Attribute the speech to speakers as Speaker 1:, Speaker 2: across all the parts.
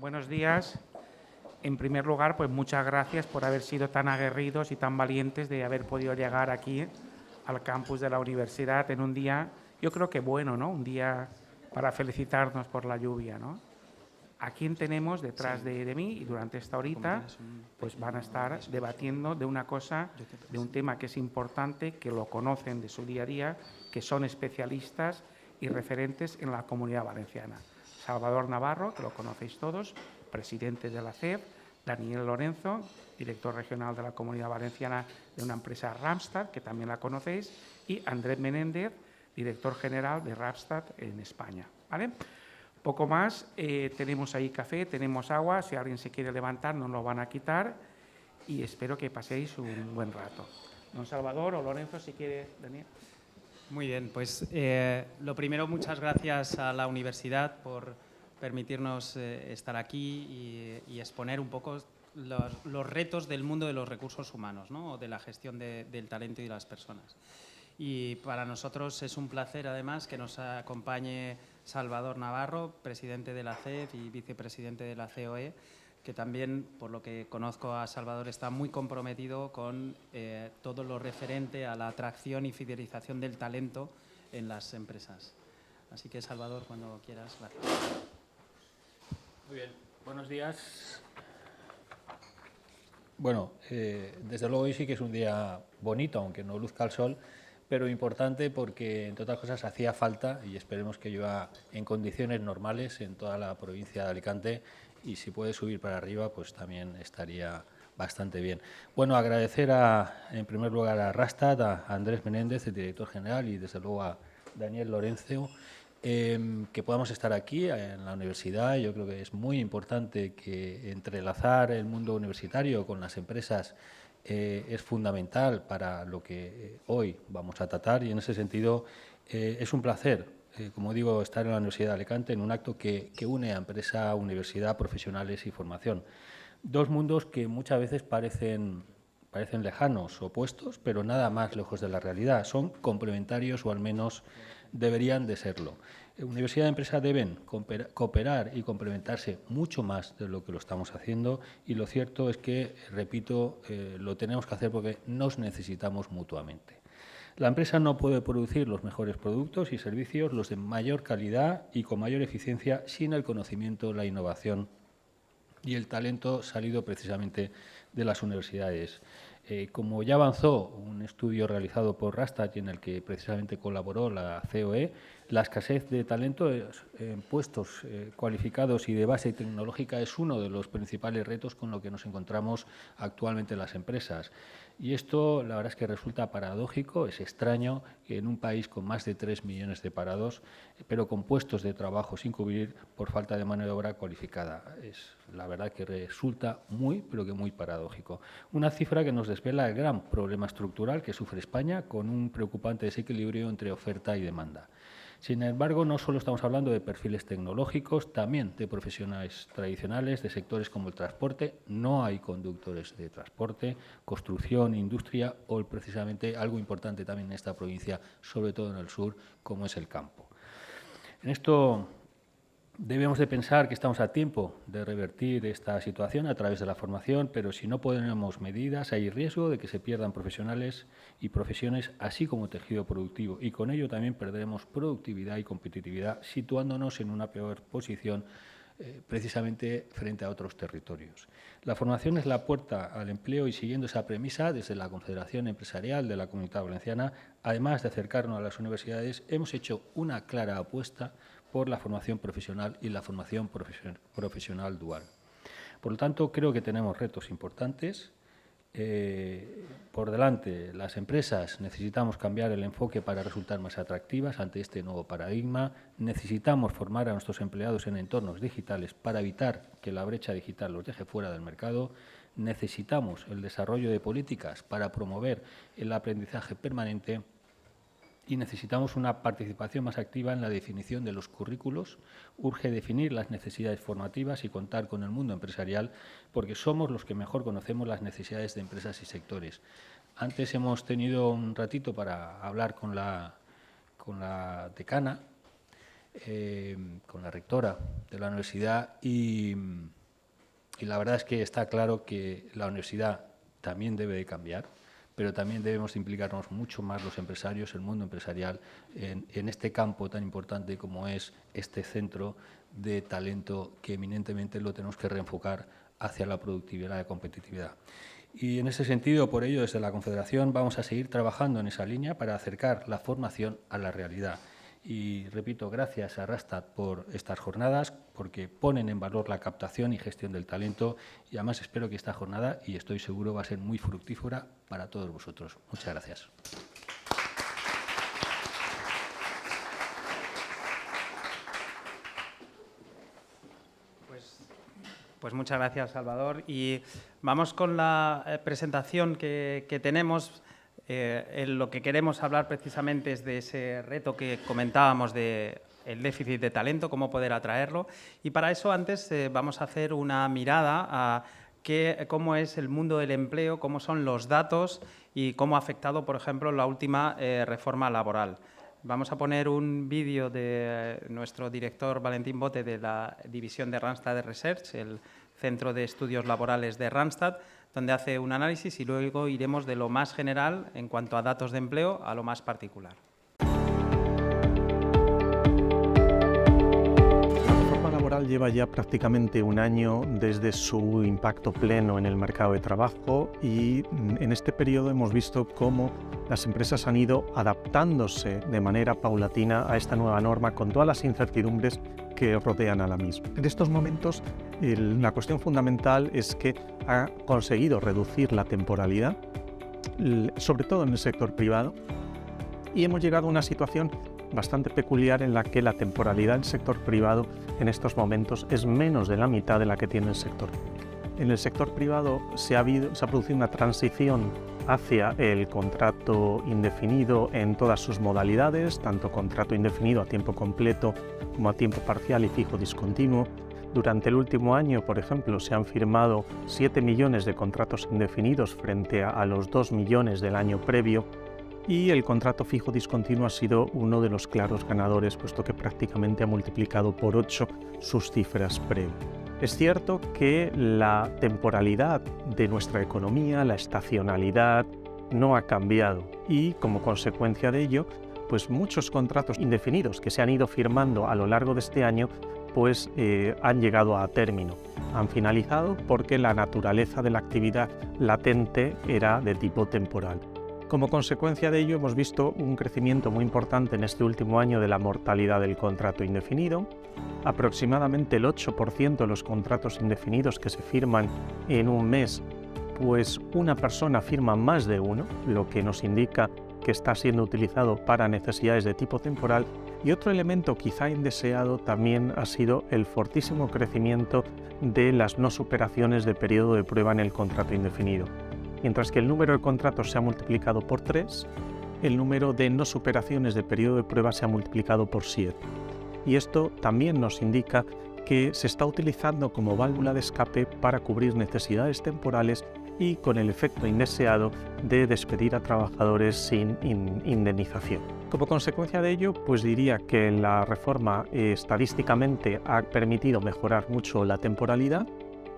Speaker 1: Buenos días. En primer lugar, pues muchas gracias por haber sido tan aguerridos y tan valientes de haber podido llegar aquí al campus de la universidad en un día, yo creo que bueno, ¿no? Un día para felicitarnos por la lluvia, ¿no? ¿A quién tenemos detrás de mí? Y durante esta horita pues van a estar debatiendo de una cosa, de un tema que es importante, que lo conocen de su día a día, que son especialistas y referentes en la Comunidad Valenciana. Salvador Navarro, que lo conocéis todos, presidente de la CEF, Daniel Lorenzo, director regional de la Comunidad Valenciana de una empresa Randstad, que también la conocéis, y Andrés Menéndez, director general de Randstad en España, ¿vale? Poco más, tenemos ahí café, tenemos agua, si alguien se quiere levantar nos lo van a quitar y espero que paséis un buen rato. Don Salvador o Lorenzo, si quiere, Daniel.
Speaker 2: Muy bien, pues lo primero, muchas gracias a la universidad por permitirnos estar aquí y exponer un poco los retos del mundo de los recursos humanos, ¿no? O de la gestión del talento y de las personas. Y para nosotros es un placer, además, que nos acompañe Salvador Navarro, presidente de la CEF y vicepresidente de la COE, que también, por lo que conozco a Salvador, está muy comprometido con todo lo referente a la atracción y fidelización del talento en las empresas. Así que, Salvador, cuando quieras, gracias.
Speaker 3: Muy bien, buenos días. Bueno, desde luego hoy sí que es un día bonito, aunque no luzca el sol, pero importante porque, entre otras cosas, hacía falta y esperemos que llueva en condiciones normales en toda la provincia de Alicante y si puede subir para arriba, pues también estaría bastante bien. Bueno, agradecer en primer lugar a Randstad, a Andrés Menéndez, el director general, y desde luego a Daniel Lorenzo, que podamos estar aquí en la universidad. Yo creo que es muy importante que entrelazar el mundo universitario con las empresas es fundamental para lo que hoy vamos a tratar y en ese sentido es un placer, como digo, estar en la Universidad de Alicante en un acto que une a empresa, universidad, profesionales y formación. Dos mundos que muchas veces parecen lejanos, opuestos, pero nada más lejos de la realidad. Son complementarios o al menos deberían de serlo. Universidad y empresa deben cooperar y complementarse mucho más de lo que lo estamos haciendo y lo cierto es que, repito, lo tenemos que hacer porque nos necesitamos mutuamente. La empresa no puede producir los mejores productos y servicios, los de mayor calidad y con mayor eficiencia, sin el conocimiento, la innovación y el talento salido precisamente de las universidades. Como ya avanzó un estudio realizado por Randstad y en el que precisamente colaboró la COE, la escasez de talento en puestos cualificados y de base tecnológica es uno de los principales retos con los que nos encontramos actualmente las empresas. Y esto, la verdad es que resulta paradójico, es extraño que en un país con más de 3 millones de parados, pero con puestos de trabajo sin cubrir por falta de mano de obra cualificada. Es la verdad que resulta muy, pero que muy paradójico. Una cifra que nos desvela el gran problema estructural que sufre España con un preocupante desequilibrio entre oferta y demanda. Sin embargo, no solo estamos hablando de perfiles tecnológicos, también de profesionales tradicionales, de sectores como el transporte. No hay conductores de transporte, construcción, industria o precisamente algo importante también en esta provincia, sobre todo en el sur, como es el campo. En esto debemos de pensar que estamos a tiempo de revertir esta situación a través de la formación, pero si no ponemos medidas hay riesgo de que se pierdan profesionales y profesiones, así como tejido productivo, y con ello también perderemos productividad y competitividad, situándonos en una peor posición precisamente frente a otros territorios. La formación es la puerta al empleo y siguiendo esa premisa, desde la Confederación Empresarial de la Comunidad Valenciana, además de acercarnos a las universidades, hemos hecho una clara apuesta por la formación profesional y la formación profesional dual. Por lo tanto, creo que tenemos retos importantes. Por delante, las empresas necesitamos cambiar el enfoque para resultar más atractivas ante este nuevo paradigma. Necesitamos formar a nuestros empleados en entornos digitales para evitar que la brecha digital los deje fuera del mercado. Necesitamos el desarrollo de políticas para promover el aprendizaje permanente y necesitamos una participación más activa en la definición de los currículos. Urge definir las necesidades formativas y contar con el mundo empresarial porque somos los que mejor conocemos las necesidades de empresas y sectores. Antes hemos tenido un ratito para hablar con la decana con la rectora de la universidad y la verdad es que está claro que la universidad también debe de cambiar, pero también debemos implicarnos mucho más los empresarios, el mundo empresarial, en este campo tan importante como es este centro de talento que eminentemente lo tenemos que reenfocar hacia la productividad y la competitividad. Y en ese sentido, por ello, desde la Confederación vamos a seguir trabajando en esa línea para acercar la formación a la realidad. Y repito, gracias a Randstad por estas jornadas, porque ponen en valor la captación y gestión del talento, y además espero que esta jornada, y estoy seguro, va a ser muy fructífera para todos vosotros. Muchas gracias.
Speaker 2: Pues muchas gracias, Salvador. Y vamos con la presentación que tenemos. En lo que queremos hablar precisamente es de ese reto que comentábamos de el déficit de talento, cómo poder atraerlo. Y para eso antes vamos a hacer una mirada a cómo es el mundo del empleo, cómo son los datos y cómo ha afectado, por ejemplo, la última reforma laboral. Vamos a poner un vídeo de nuestro director Valentín Bote de la división de Randstad Research, el Centro de Estudios Laborales de Randstad, donde hace un análisis y luego iremos de lo más general en cuanto a datos de empleo a lo más particular.
Speaker 4: Lleva ya prácticamente un año desde su impacto pleno en el mercado de trabajo y en este periodo hemos visto cómo las empresas han ido adaptándose de manera paulatina a esta nueva norma con todas las incertidumbres que rodean a la misma. En estos momentos la cuestión fundamental es que ha conseguido reducir la temporalidad, sobre todo en el sector privado, y hemos llegado a una situación bastante peculiar en la que la temporalidad del sector privado en estos momentos es menos de la mitad de la que tiene el sector público. En el sector privado se ha producido una transición hacia el contrato indefinido en todas sus modalidades, tanto contrato indefinido a tiempo completo como a tiempo parcial y fijo discontinuo. Durante el último año, por ejemplo, se han firmado 7 millones de contratos indefinidos frente a los 2 millones del año previo. Y el contrato fijo discontinuo ha sido uno de los claros ganadores, puesto que prácticamente ha multiplicado por 8 sus cifras previas. Es cierto que la temporalidad de nuestra economía, la estacionalidad, no ha cambiado y, como consecuencia de ello, pues muchos contratos indefinidos que se han ido firmando a lo largo de este año pues han llegado a término. Han finalizado porque la naturaleza de la actividad latente era de tipo temporal. Como consecuencia de ello, hemos visto un crecimiento muy importante en este último año de la mortalidad del contrato indefinido. Aproximadamente el 8% de los contratos indefinidos que se firman en un mes, pues una persona firma más de uno, lo que nos indica que está siendo utilizado para necesidades de tipo temporal. Y otro elemento quizá indeseado también ha sido el fortísimo crecimiento de las no superaciones de periodo de prueba en el contrato indefinido. Mientras que el número de contratos se ha multiplicado por 3, el número de no superaciones de periodo de prueba se ha multiplicado por 7. Y esto también nos indica que se está utilizando como válvula de escape para cubrir necesidades temporales y con el efecto indeseado de despedir a trabajadores sin indemnización. Como consecuencia de ello, pues diría que la reforma estadísticamente ha permitido mejorar mucho la temporalidad,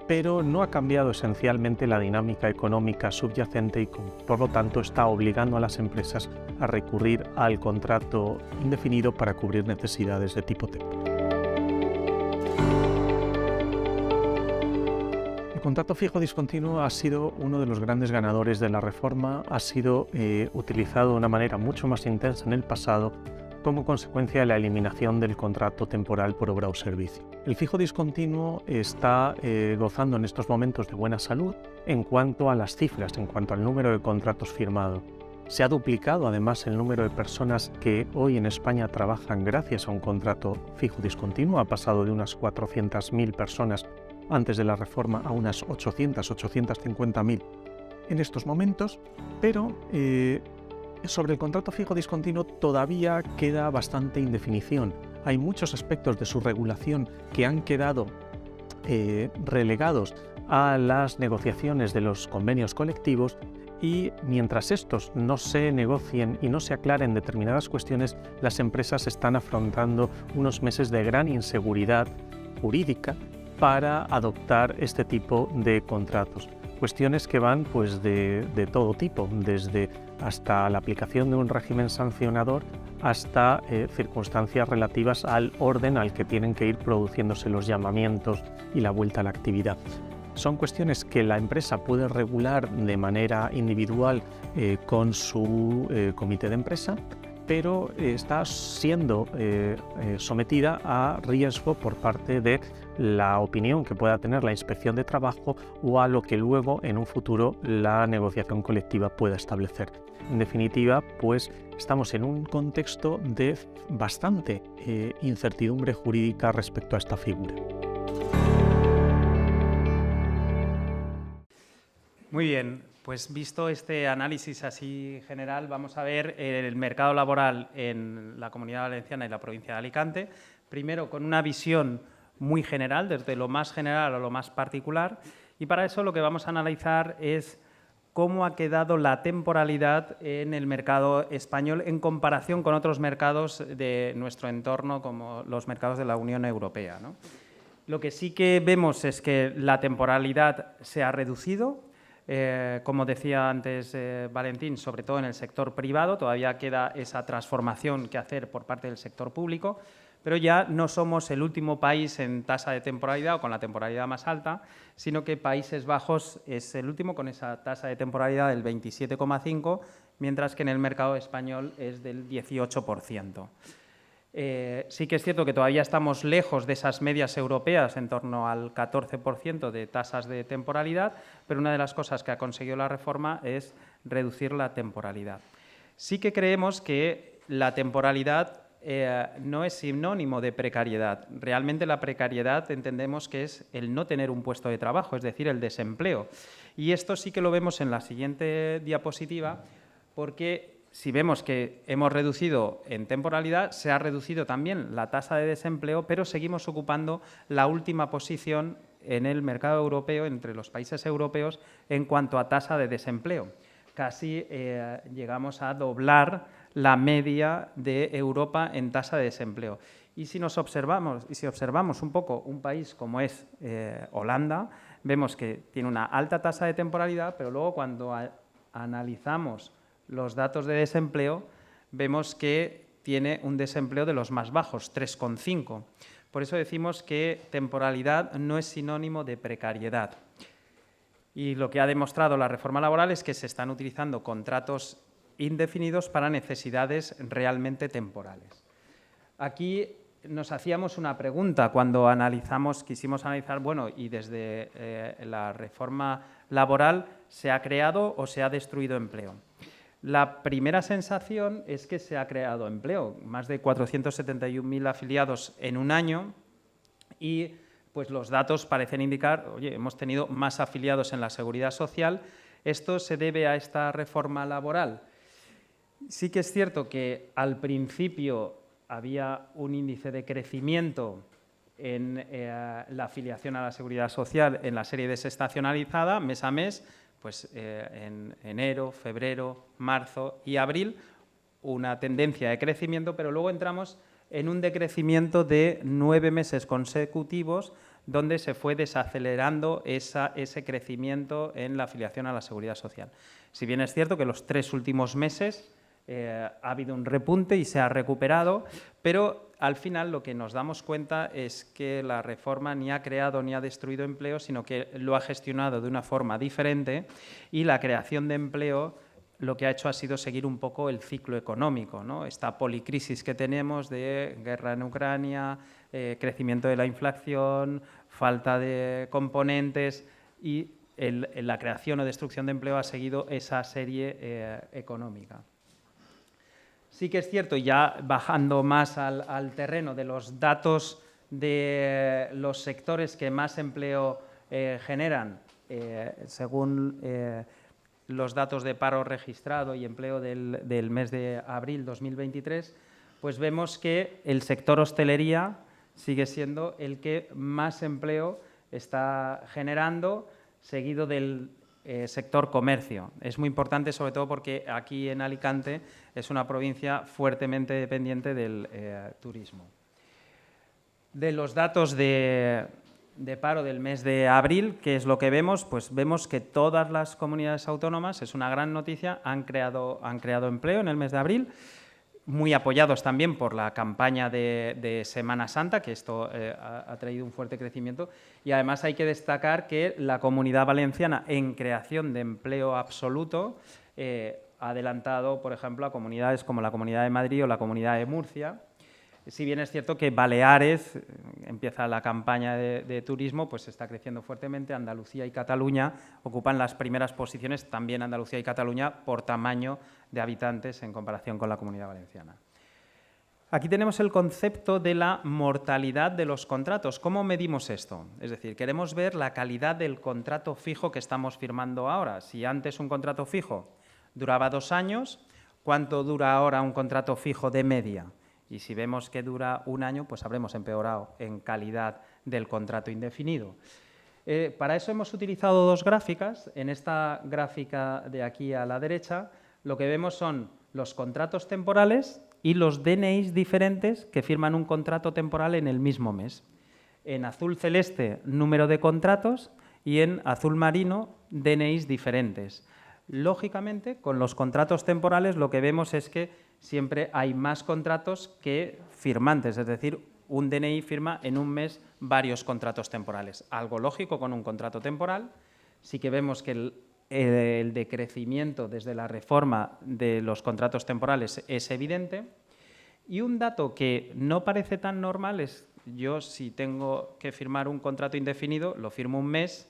Speaker 4: pero no ha cambiado esencialmente la dinámica económica subyacente y por lo tanto está obligando a las empresas a recurrir al contrato indefinido para cubrir necesidades de tipo temporal. El contrato fijo discontinuo ha sido uno de los grandes ganadores de la reforma, ha sido utilizado de una manera mucho más intensa en el pasado como consecuencia de la eliminación del contrato temporal por obra o servicio. El fijo discontinuo está gozando en estos momentos de buena salud en cuanto a las cifras, en cuanto al número de contratos firmados. Se ha duplicado además el número de personas que hoy en España trabajan gracias a un contrato fijo discontinuo, ha pasado de unas 400.000 personas antes de la reforma a unas 850.000 en estos momentos, pero sobre el contrato fijo discontinuo todavía queda bastante indefinición. Hay muchos aspectos de su regulación que han quedado relegados a las negociaciones de los convenios colectivos y mientras estos no se negocien y no se aclaren determinadas cuestiones, las empresas están afrontando unos meses de gran inseguridad jurídica para adoptar este tipo de contratos. Cuestiones que van pues de todo tipo, desde hasta la aplicación de un régimen sancionador hasta circunstancias relativas al orden al que tienen que ir produciéndose los llamamientos y la vuelta a la actividad. Son cuestiones que la empresa puede regular de manera individual con su comité de empresa, pero está siendo sometida a riesgo por parte de la opinión que pueda tener la Inspección de Trabajo o a lo que luego en un futuro la negociación colectiva pueda establecer. En definitiva, pues estamos en un contexto de bastante incertidumbre jurídica respecto a esta figura.
Speaker 2: Muy bien, pues visto este análisis así general, vamos a ver el mercado laboral en la Comunidad Valenciana y la provincia de Alicante. Primero, con una visión muy general, desde lo más general a lo más particular. Y para eso lo que vamos a analizar es cómo ha quedado la temporalidad en el mercado español en comparación con otros mercados de nuestro entorno, como los mercados de la Unión Europea, ¿no? Lo que sí que vemos es que la temporalidad se ha reducido. Como decía antes Valentín, sobre todo en el sector privado, todavía queda esa transformación que hacer por parte del sector público, pero ya no somos el último país en tasa de temporalidad o con la temporalidad más alta, sino que Países Bajos es el último con esa tasa de temporalidad del 27,5%, mientras que en el mercado español es del 18%. Sí que es cierto que todavía estamos lejos de esas medias europeas, en torno al 14% de tasas de temporalidad, pero una de las cosas que ha conseguido la reforma es reducir la temporalidad. Sí que creemos que la temporalidad no es sinónimo de precariedad. Realmente la precariedad entendemos que es el no tener un puesto de trabajo, es decir, el desempleo. Y esto sí que lo vemos en la siguiente diapositiva, porque si vemos que hemos reducido en temporalidad, se ha reducido también la tasa de desempleo, pero seguimos ocupando la última posición en el mercado europeo, entre los países europeos, en cuanto a tasa de desempleo. Casi llegamos a doblar la media de Europa en tasa de desempleo. Y si observamos un poco un país como es Holanda, vemos que tiene una alta tasa de temporalidad, pero luego cuando analizamos los datos de desempleo, vemos que tiene un desempleo de los más bajos, 3,5. Por eso decimos que temporalidad no es sinónimo de precariedad. Y lo que ha demostrado la reforma laboral es que se están utilizando contratos indefinidos para necesidades realmente temporales. Aquí nos hacíamos una pregunta cuando quisimos analizar, bueno, y desde la reforma laboral, ¿se ha creado o se ha destruido empleo? La primera sensación es que se ha creado empleo, más de 471.000 afiliados en un año y pues los datos parecen indicar, oye, hemos tenido más afiliados en la Seguridad Social. ¿Esto se debe a esta reforma laboral? Sí que es cierto que al principio había un índice de crecimiento en la afiliación a la Seguridad Social en la serie desestacionalizada, mes a mes, pues en enero, febrero, marzo y abril, una tendencia de crecimiento, pero luego entramos en un decrecimiento de 9 meses consecutivos, donde se fue desacelerando ese crecimiento en la afiliación a la Seguridad Social. Si bien es cierto que los 3 últimos meses ha habido un repunte y se ha recuperado, pero al final lo que nos damos cuenta es que la reforma ni ha creado ni ha destruido empleo, sino que lo ha gestionado de una forma diferente y la creación de empleo lo que ha hecho ha sido seguir un poco el ciclo económico, ¿no? Esta policrisis que tenemos de guerra en Ucrania, crecimiento de la inflación, falta de componentes y la creación o destrucción de empleo ha seguido esa serie económica. Sí que es cierto, ya bajando más al terreno de los datos de los sectores que más empleo generan, según los datos de paro registrado y empleo del mes de abril 2023, pues vemos que el sector hostelería sigue siendo el que más empleo está generando, seguido del sector comercio. Es muy importante, sobre todo porque aquí en Alicante es una provincia fuertemente dependiente del turismo. De los datos de paro del mes de abril, ¿qué es lo que vemos? Pues vemos que todas las comunidades autónomas, es una gran noticia, han creado empleo en el mes de abril, muy apoyados también por la campaña de Semana Santa, que esto ha traído un fuerte crecimiento, y además hay que destacar que la Comunidad Valenciana en creación de empleo absoluto ha adelantado, por ejemplo, a comunidades como la Comunidad de Madrid o la Comunidad de Murcia. Si bien es cierto que Baleares, empieza la campaña de turismo, pues está creciendo fuertemente. Andalucía y Cataluña ocupan las primeras posiciones, también Andalucía y Cataluña, por tamaño de habitantes en comparación con la Comunidad Valenciana. Aquí tenemos el concepto de la mortalidad de los contratos. ¿Cómo medimos esto? Es decir, queremos ver la calidad del contrato fijo que estamos firmando ahora. Si antes un contrato fijo duraba 2 años, ¿cuánto dura ahora un contrato fijo de media? Y si vemos que dura 1 año, pues habremos empeorado en calidad del contrato indefinido. Para eso hemos utilizado 2 gráficas. En esta gráfica de aquí a la derecha, lo que vemos son los contratos temporales y los DNIs diferentes que firman un contrato temporal en el mismo mes. En azul celeste, número de contratos, y en azul marino, DNIs diferentes. Lógicamente, con los contratos temporales lo que vemos es que siempre hay más contratos que firmantes, es decir, un DNI firma en un mes varios contratos temporales. Algo lógico con un contrato temporal. Sí que vemos que el decrecimiento desde la reforma de los contratos temporales es evidente. Y un dato que no parece tan normal es, yo si tengo que firmar un contrato indefinido, lo firmo un mes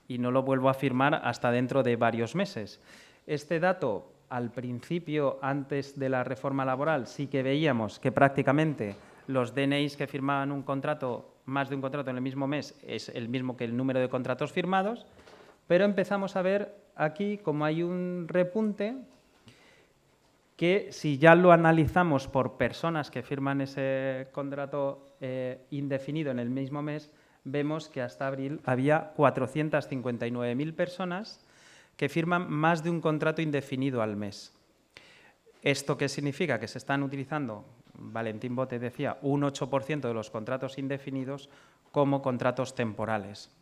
Speaker 2: y no lo vuelvo a firmar hasta dentro de varios meses. Este dato, al principio, antes de la reforma laboral, sí que veíamos que prácticamente los DNIs que firmaban un contrato, más de un contrato en el mismo mes, es el mismo que el número de contratos firmados, pero empezamos a ver aquí como hay un repunte que si ya lo analizamos por personas que firman ese contrato indefinido en el mismo mes, vemos que hasta abril había 459.000 personas que firman más de un contrato indefinido al mes. ¿Esto qué significa? Que se están utilizando, Valentín Bote decía, un 8% de los contratos indefinidos como contratos temporales.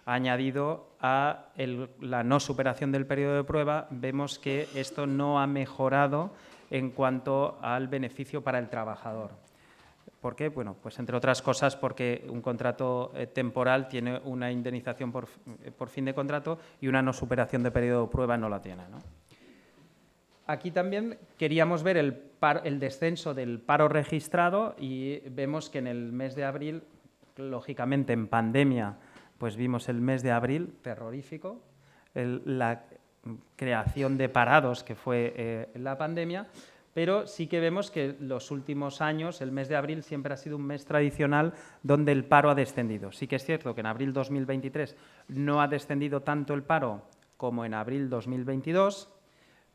Speaker 2: Añadido a la no superación del periodo de prueba, vemos que esto no ha mejorado en cuanto al beneficio para el trabajador. ¿Por qué? Bueno, pues entre otras cosas porque un contrato temporal tiene una indemnización por fin de contrato y una no superación de periodo de prueba no la tiene, ¿no? Aquí también queríamos ver el descenso del paro registrado y vemos que en el mes de abril, lógicamente en pandemia, pues vimos el mes de abril terrorífico, la creación de parados que fue la pandemia, pero sí que vemos que los últimos años, el mes de abril siempre ha sido un mes tradicional donde el paro ha descendido. Sí que es cierto que en abril 2023 no ha descendido tanto el paro como en abril 2022,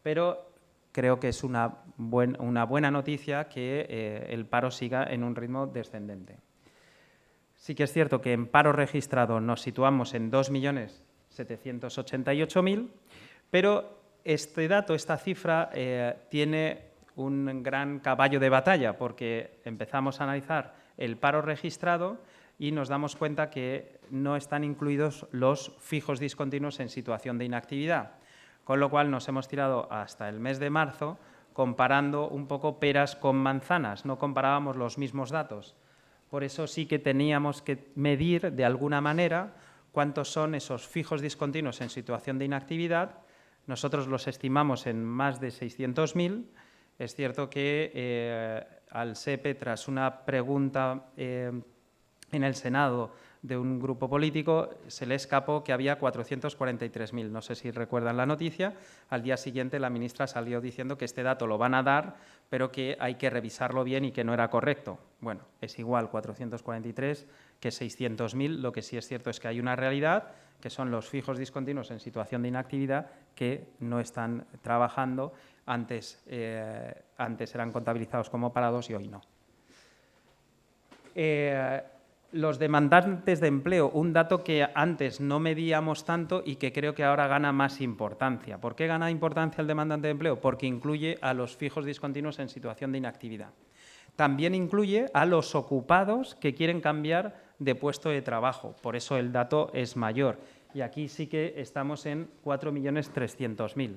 Speaker 2: pero creo que es una buena noticia que el paro siga en un ritmo descendente. Sí que es cierto que en paro registrado nos situamos en 2.788.000, pero este dato, esta cifra, tiene un gran caballo de batalla porque empezamos a analizar el paro registrado y nos damos cuenta que no están incluidos los fijos discontinuos en situación de inactividad, con lo cual nos hemos tirado hasta el mes de marzo comparando un poco peras con manzanas, no comparábamos los mismos datos. Por eso sí que teníamos que medir de alguna manera cuántos son esos fijos discontinuos en situación de inactividad. Nosotros los estimamos en más de 600.000. Es cierto que al SEPE, tras una pregunta en el Senado de un grupo político, se le escapó que había 443.000. No sé si recuerdan la noticia. Al día siguiente la ministra salió diciendo que este dato lo van a dar, pero que hay que revisarlo bien y que no era correcto. Bueno, es igual 443 que 600.000. Lo que sí es cierto es que hay una realidad, que son los fijos discontinuos en situación de inactividad que no están trabajando. Antes eran contabilizados como parados y hoy no. Los demandantes de empleo, un dato que antes no medíamos tanto y que creo que ahora gana más importancia. ¿Por qué gana importancia el demandante de empleo? Porque incluye a los fijos discontinuos en situación de inactividad. También incluye a los ocupados que quieren cambiar de puesto de trabajo, por eso el dato es mayor. Y aquí sí que estamos en 4.300.000.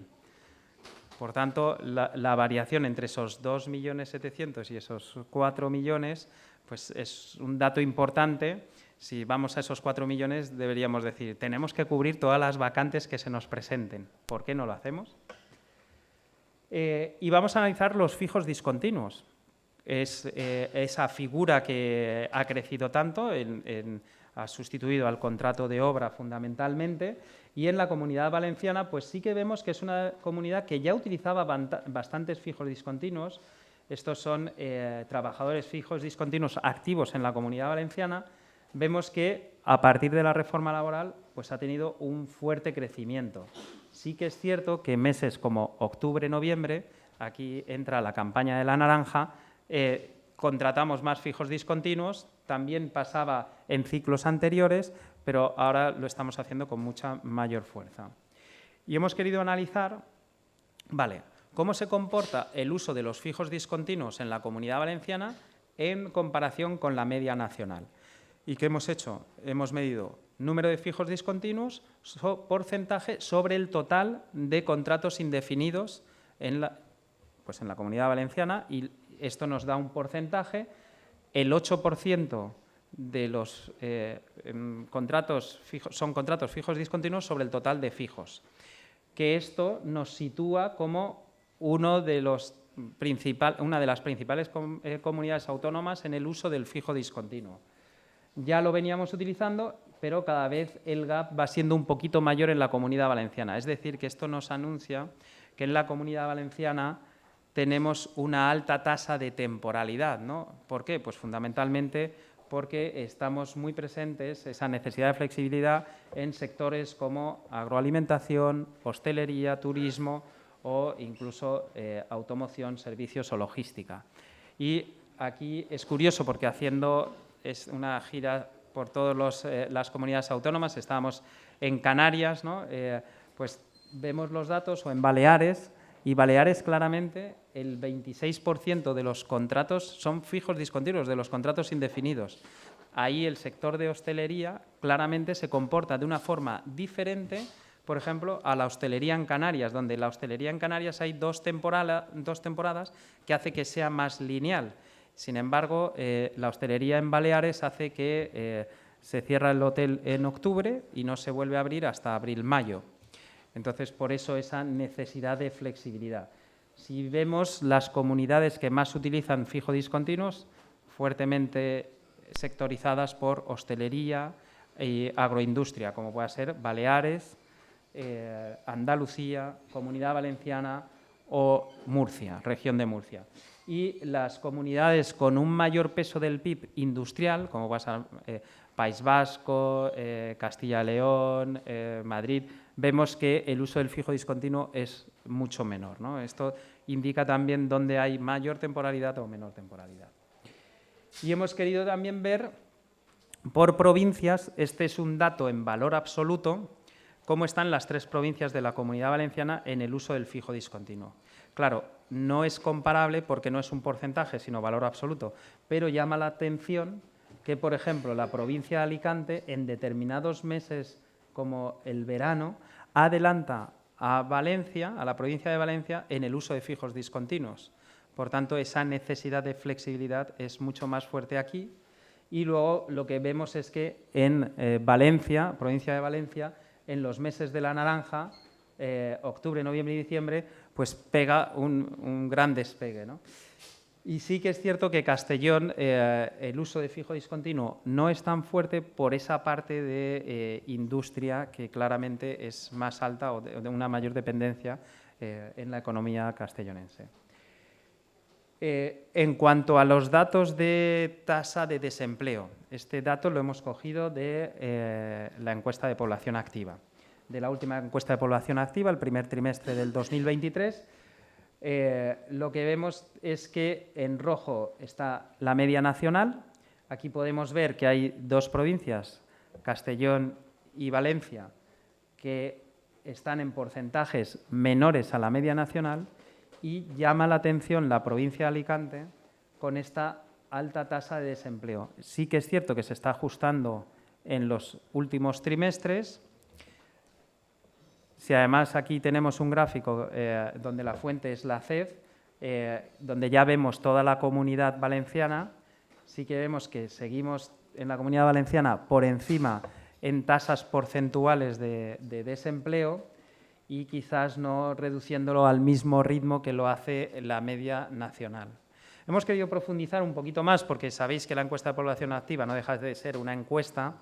Speaker 2: Por tanto, la variación entre esos 2.700.000 y esos 4 millones, pues es un dato importante. Si vamos a esos 4 millones, deberíamos decir, tenemos que cubrir todas las vacantes que se nos presenten. ¿Por qué no lo hacemos? Y vamos a analizar los fijos discontinuos. Es esa figura que ha crecido tanto, ha sustituido al contrato de obra fundamentalmente, y en la Comunidad Valenciana pues sí que vemos que es una comunidad que ya utilizaba bastantes fijos discontinuos. Estos son trabajadores fijos discontinuos activos en la Comunidad Valenciana. Vemos que a partir de la reforma laboral pues ha tenido un fuerte crecimiento. Sí que es cierto que en meses como octubre, noviembre, aquí entra la campaña de la naranja, contratamos más fijos discontinuos, también pasaba en ciclos anteriores, pero ahora lo estamos haciendo con mucha mayor fuerza. Y hemos querido analizar, vale, cómo se comporta el uso de los fijos discontinuos en la Comunidad Valenciana en comparación con la media nacional. ¿Y qué hemos hecho? Hemos medido número de fijos discontinuos, porcentaje sobre el total de contratos indefinidos en la Comunidad Valenciana, y esto nos da un porcentaje. El 8% de los contratos fijos son contratos fijos discontinuos sobre el total de fijos, que esto nos sitúa como una de las principales comunidades autónomas en el uso del fijo discontinuo. Ya lo veníamos utilizando, pero cada vez el gap va siendo un poquito mayor en la Comunidad Valenciana. Es decir, que esto nos anuncia que en la Comunidad Valenciana tenemos una alta tasa de temporalidad, ¿no? ¿Por qué? Pues fundamentalmente porque estamos muy presentes, esa necesidad de flexibilidad, en sectores como agroalimentación, hostelería, turismo o incluso automoción, servicios o logística. Y aquí es curioso porque haciendo una gira por todas las comunidades autónomas, estábamos en Canarias, ¿no? Pues vemos los datos, o en Baleares, y Baleares claramente el 26% de los contratos son fijos discontinuos, de los contratos indefinidos. Ahí el sector de hostelería claramente se comporta de una forma diferente, por ejemplo, a la hostelería en Canarias, donde la hostelería en Canarias hay dos temporadas que hace que sea más lineal. Sin embargo, la hostelería en Baleares hace que se cierra el hotel en octubre y no se vuelve a abrir hasta abril-mayo. Entonces, por eso esa necesidad de flexibilidad. Si vemos las comunidades que más utilizan fijo discontinuos, fuertemente sectorizadas por hostelería y agroindustria, como pueda ser Baleares, Andalucía, Comunidad Valenciana o Murcia, región de Murcia. Y las comunidades con un mayor peso del PIB industrial, como puede ser País Vasco, Castilla y León, Madrid, vemos que el uso del fijo discontinuo es mucho menor, ¿no? Esto indica también dónde hay mayor temporalidad o menor temporalidad. Y hemos querido también ver por provincias, este es un dato en valor absoluto, cómo están las 3 provincias de la Comunidad Valenciana en el uso del fijo discontinuo. Claro, no es comparable porque no es un porcentaje, sino valor absoluto, pero llama la atención que, por ejemplo, la provincia de Alicante, en determinados meses como el verano, adelanta a Valencia, a la provincia de Valencia, en el uso de fijos discontinuos. Por tanto, esa necesidad de flexibilidad es mucho más fuerte aquí. Y luego lo que vemos es que en Valencia, provincia de Valencia, en los meses de la naranja, octubre, noviembre y diciembre, pues pega un gran despegue, ¿no? Y sí que es cierto que Castellón, el uso de fijo discontinuo no es tan fuerte por esa parte de industria que claramente es más alta o de una mayor dependencia en la economía castellonense. En cuanto a los datos de tasa de desempleo, este dato lo hemos cogido de la encuesta de población activa. De la última encuesta de población activa, el primer trimestre del 2023, lo que vemos es que en rojo está la media nacional, Aquí podemos ver que hay dos provincias, Castellón y Valencia, que están en porcentajes menores a la media nacional, y llama la atención la provincia de Alicante con esta alta tasa de desempleo. Sí que es cierto que se está ajustando en los últimos trimestres. Si además aquí tenemos un gráfico donde la fuente es la CEF, donde ya vemos toda la Comunidad Valenciana, sí que vemos que seguimos en la Comunidad Valenciana por encima en tasas porcentuales de desempleo y quizás no reduciéndolo al mismo ritmo que lo hace la media nacional. Hemos querido profundizar un poquito más porque sabéis que la encuesta de población activa no deja de ser una encuesta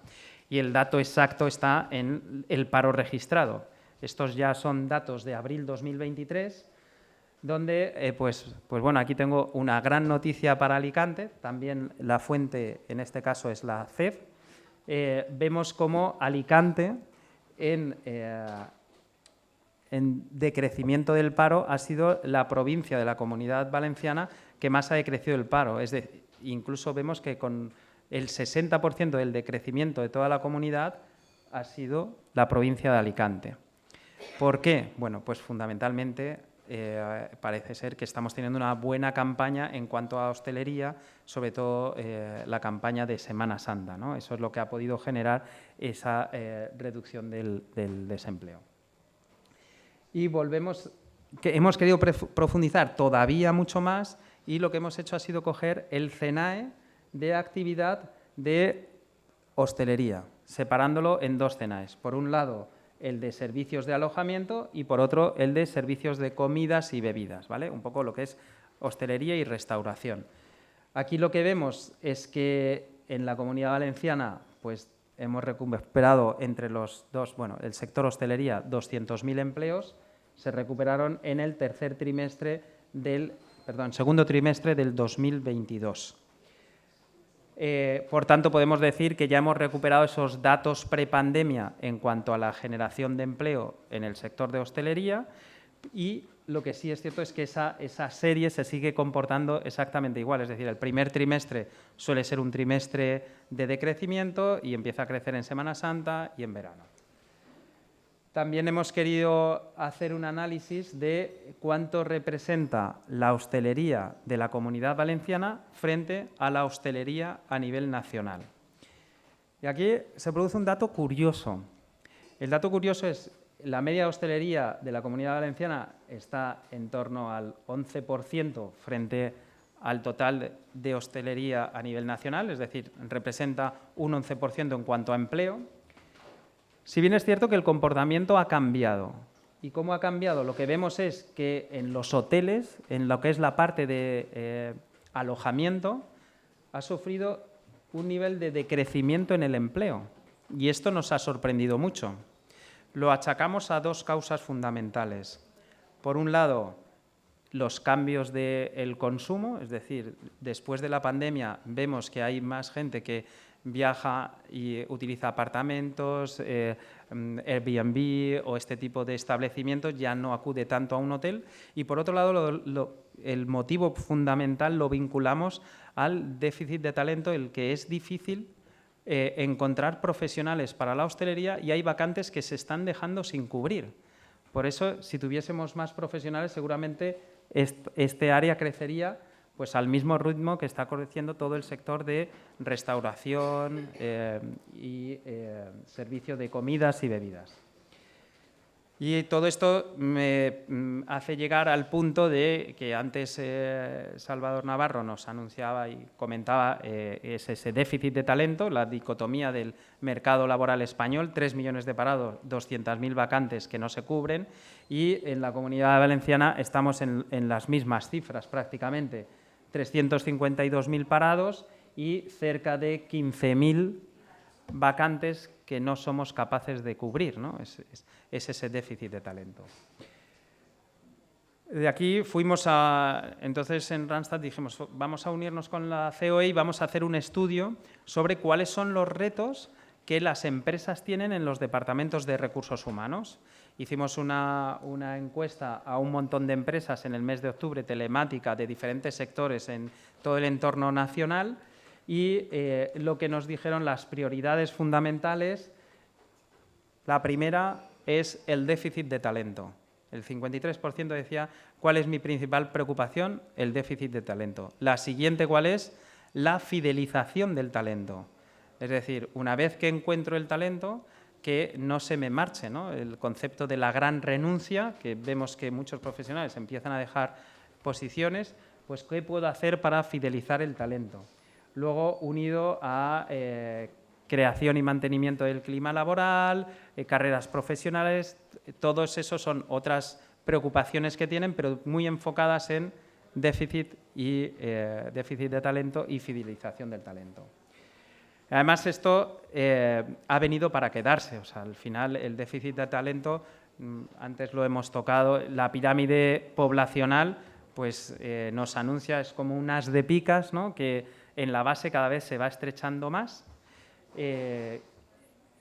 Speaker 2: y el dato exacto está en el paro registrado. Estos ya son datos de abril 2023, donde, pues bueno, aquí tengo una gran noticia para Alicante, también la fuente en este caso es la CEF. Vemos cómo Alicante en decrecimiento del paro ha sido la provincia de la Comunidad Valenciana que más ha decrecido el paro. Es decir, incluso vemos que con el 60% del decrecimiento de toda la comunidad ha sido la provincia de Alicante. ¿Por qué? Bueno, pues fundamentalmente parece ser que estamos teniendo una buena campaña en cuanto a hostelería, sobre todo la campaña de Semana Santa, ¿no? Eso es lo que ha podido generar esa reducción del desempleo. Y volvemos, que hemos querido profundizar todavía mucho más y lo que hemos hecho ha sido coger el CENAE de actividad de hostelería, separándolo en dos CENAEs. Por un lado, el de servicios de alojamiento y por otro, el de servicios de comidas y bebidas, ¿vale? Un poco lo que es hostelería y restauración. Aquí lo que vemos es que en la Comunidad Valenciana pues, hemos recuperado entre los dos, bueno, el sector hostelería 200.000 empleos, se recuperaron en el segundo trimestre del 2022. Por tanto, podemos decir que ya hemos recuperado esos datos prepandemia en cuanto a la generación de empleo en el sector de hostelería y lo que sí es cierto es que esa serie se sigue comportando exactamente igual. Es decir, el primer trimestre suele ser un trimestre de decrecimiento y empieza a crecer en Semana Santa y en verano. También hemos querido hacer un análisis de cuánto representa la hostelería de la Comunidad Valenciana frente a la hostelería a nivel nacional. Y aquí se produce un dato curioso. El dato curioso es la media de hostelería de la Comunidad Valenciana está en torno al 11% frente al total de hostelería a nivel nacional, es decir, representa un 11% en cuanto a empleo. Si bien es cierto que el comportamiento ha cambiado. ¿Y cómo ha cambiado? Lo que vemos es que en los hoteles, en lo que es la parte de alojamiento, ha sufrido un nivel de decrecimiento en el empleo. Y esto nos ha sorprendido mucho. Lo achacamos a dos causas fundamentales. Por un lado, los cambios del consumo, es decir, después de la pandemia vemos que hay más gente que viaja y utiliza apartamentos, Airbnb o este tipo de establecimientos, ya no acude tanto a un hotel. Y por otro lado, el motivo fundamental lo vinculamos al déficit de talento, el que es difícil encontrar profesionales para la hostelería y hay vacantes que se están dejando sin cubrir. Por eso, si tuviésemos más profesionales, seguramente este área crecería pues al mismo ritmo que está creciendo todo el sector de restauración y servicio de comidas y bebidas. Y todo esto me hace llegar al punto de que antes Salvador Navarro nos anunciaba y comentaba es ese déficit de talento, la dicotomía del mercado laboral español, 3 millones de parados, 200.000 vacantes que no se cubren y en la Comunidad Valenciana estamos en las mismas cifras prácticamente. 352.000 parados y cerca de 15.000 vacantes que no somos capaces de cubrir, ¿no? Es ese déficit de talento. De aquí fuimos entonces en Randstad dijimos, vamos a unirnos con la COE y vamos a hacer un estudio sobre cuáles son los retos que las empresas tienen en los departamentos de recursos humanos. Hicimos una encuesta a un montón de empresas en el mes de octubre, telemática, de diferentes sectores en todo el entorno nacional y lo que nos dijeron las prioridades fundamentales. La primera es el déficit de talento. El 53% decía, ¿cuál es mi principal preocupación? El déficit de talento. La siguiente, ¿cuál es? La fidelización del talento. Es decir, una vez que encuentro el talento, que no se me marche, ¿no? El concepto de la gran renuncia, que vemos que muchos profesionales empiezan a dejar posiciones, pues ¿qué puedo hacer para fidelizar el talento? Luego, unido a creación y mantenimiento del clima laboral, carreras profesionales, todos esos son otras preocupaciones que tienen, pero muy enfocadas en déficit de talento y fidelización del talento. Además, esto ha venido para quedarse. O sea, al final, el déficit de talento, antes lo hemos tocado, la pirámide poblacional pues, nos anuncia, es como un as de picas, ¿no? Que en la base cada vez se va estrechando más.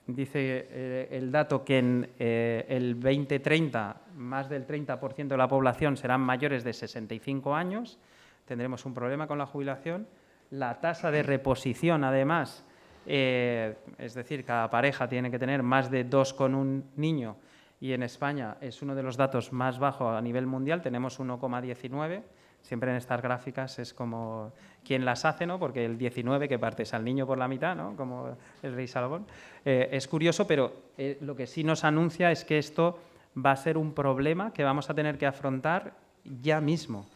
Speaker 2: Dice el dato que en el 2030 más del 30% de la población serán mayores de 65 años. Tendremos un problema con la jubilación. La tasa de reposición, además, es decir, cada pareja tiene que tener más de 2 con un niño y en España es uno de los datos más bajos a nivel mundial, tenemos 1,19. Siempre en estas gráficas es como quien las hace, ¿no? Porque el 19 que partes al niño por la mitad, ¿no? Como el rey Salomón. Es curioso, pero lo que sí nos anuncia es que esto va a ser un problema que vamos a tener que afrontar ya mismo.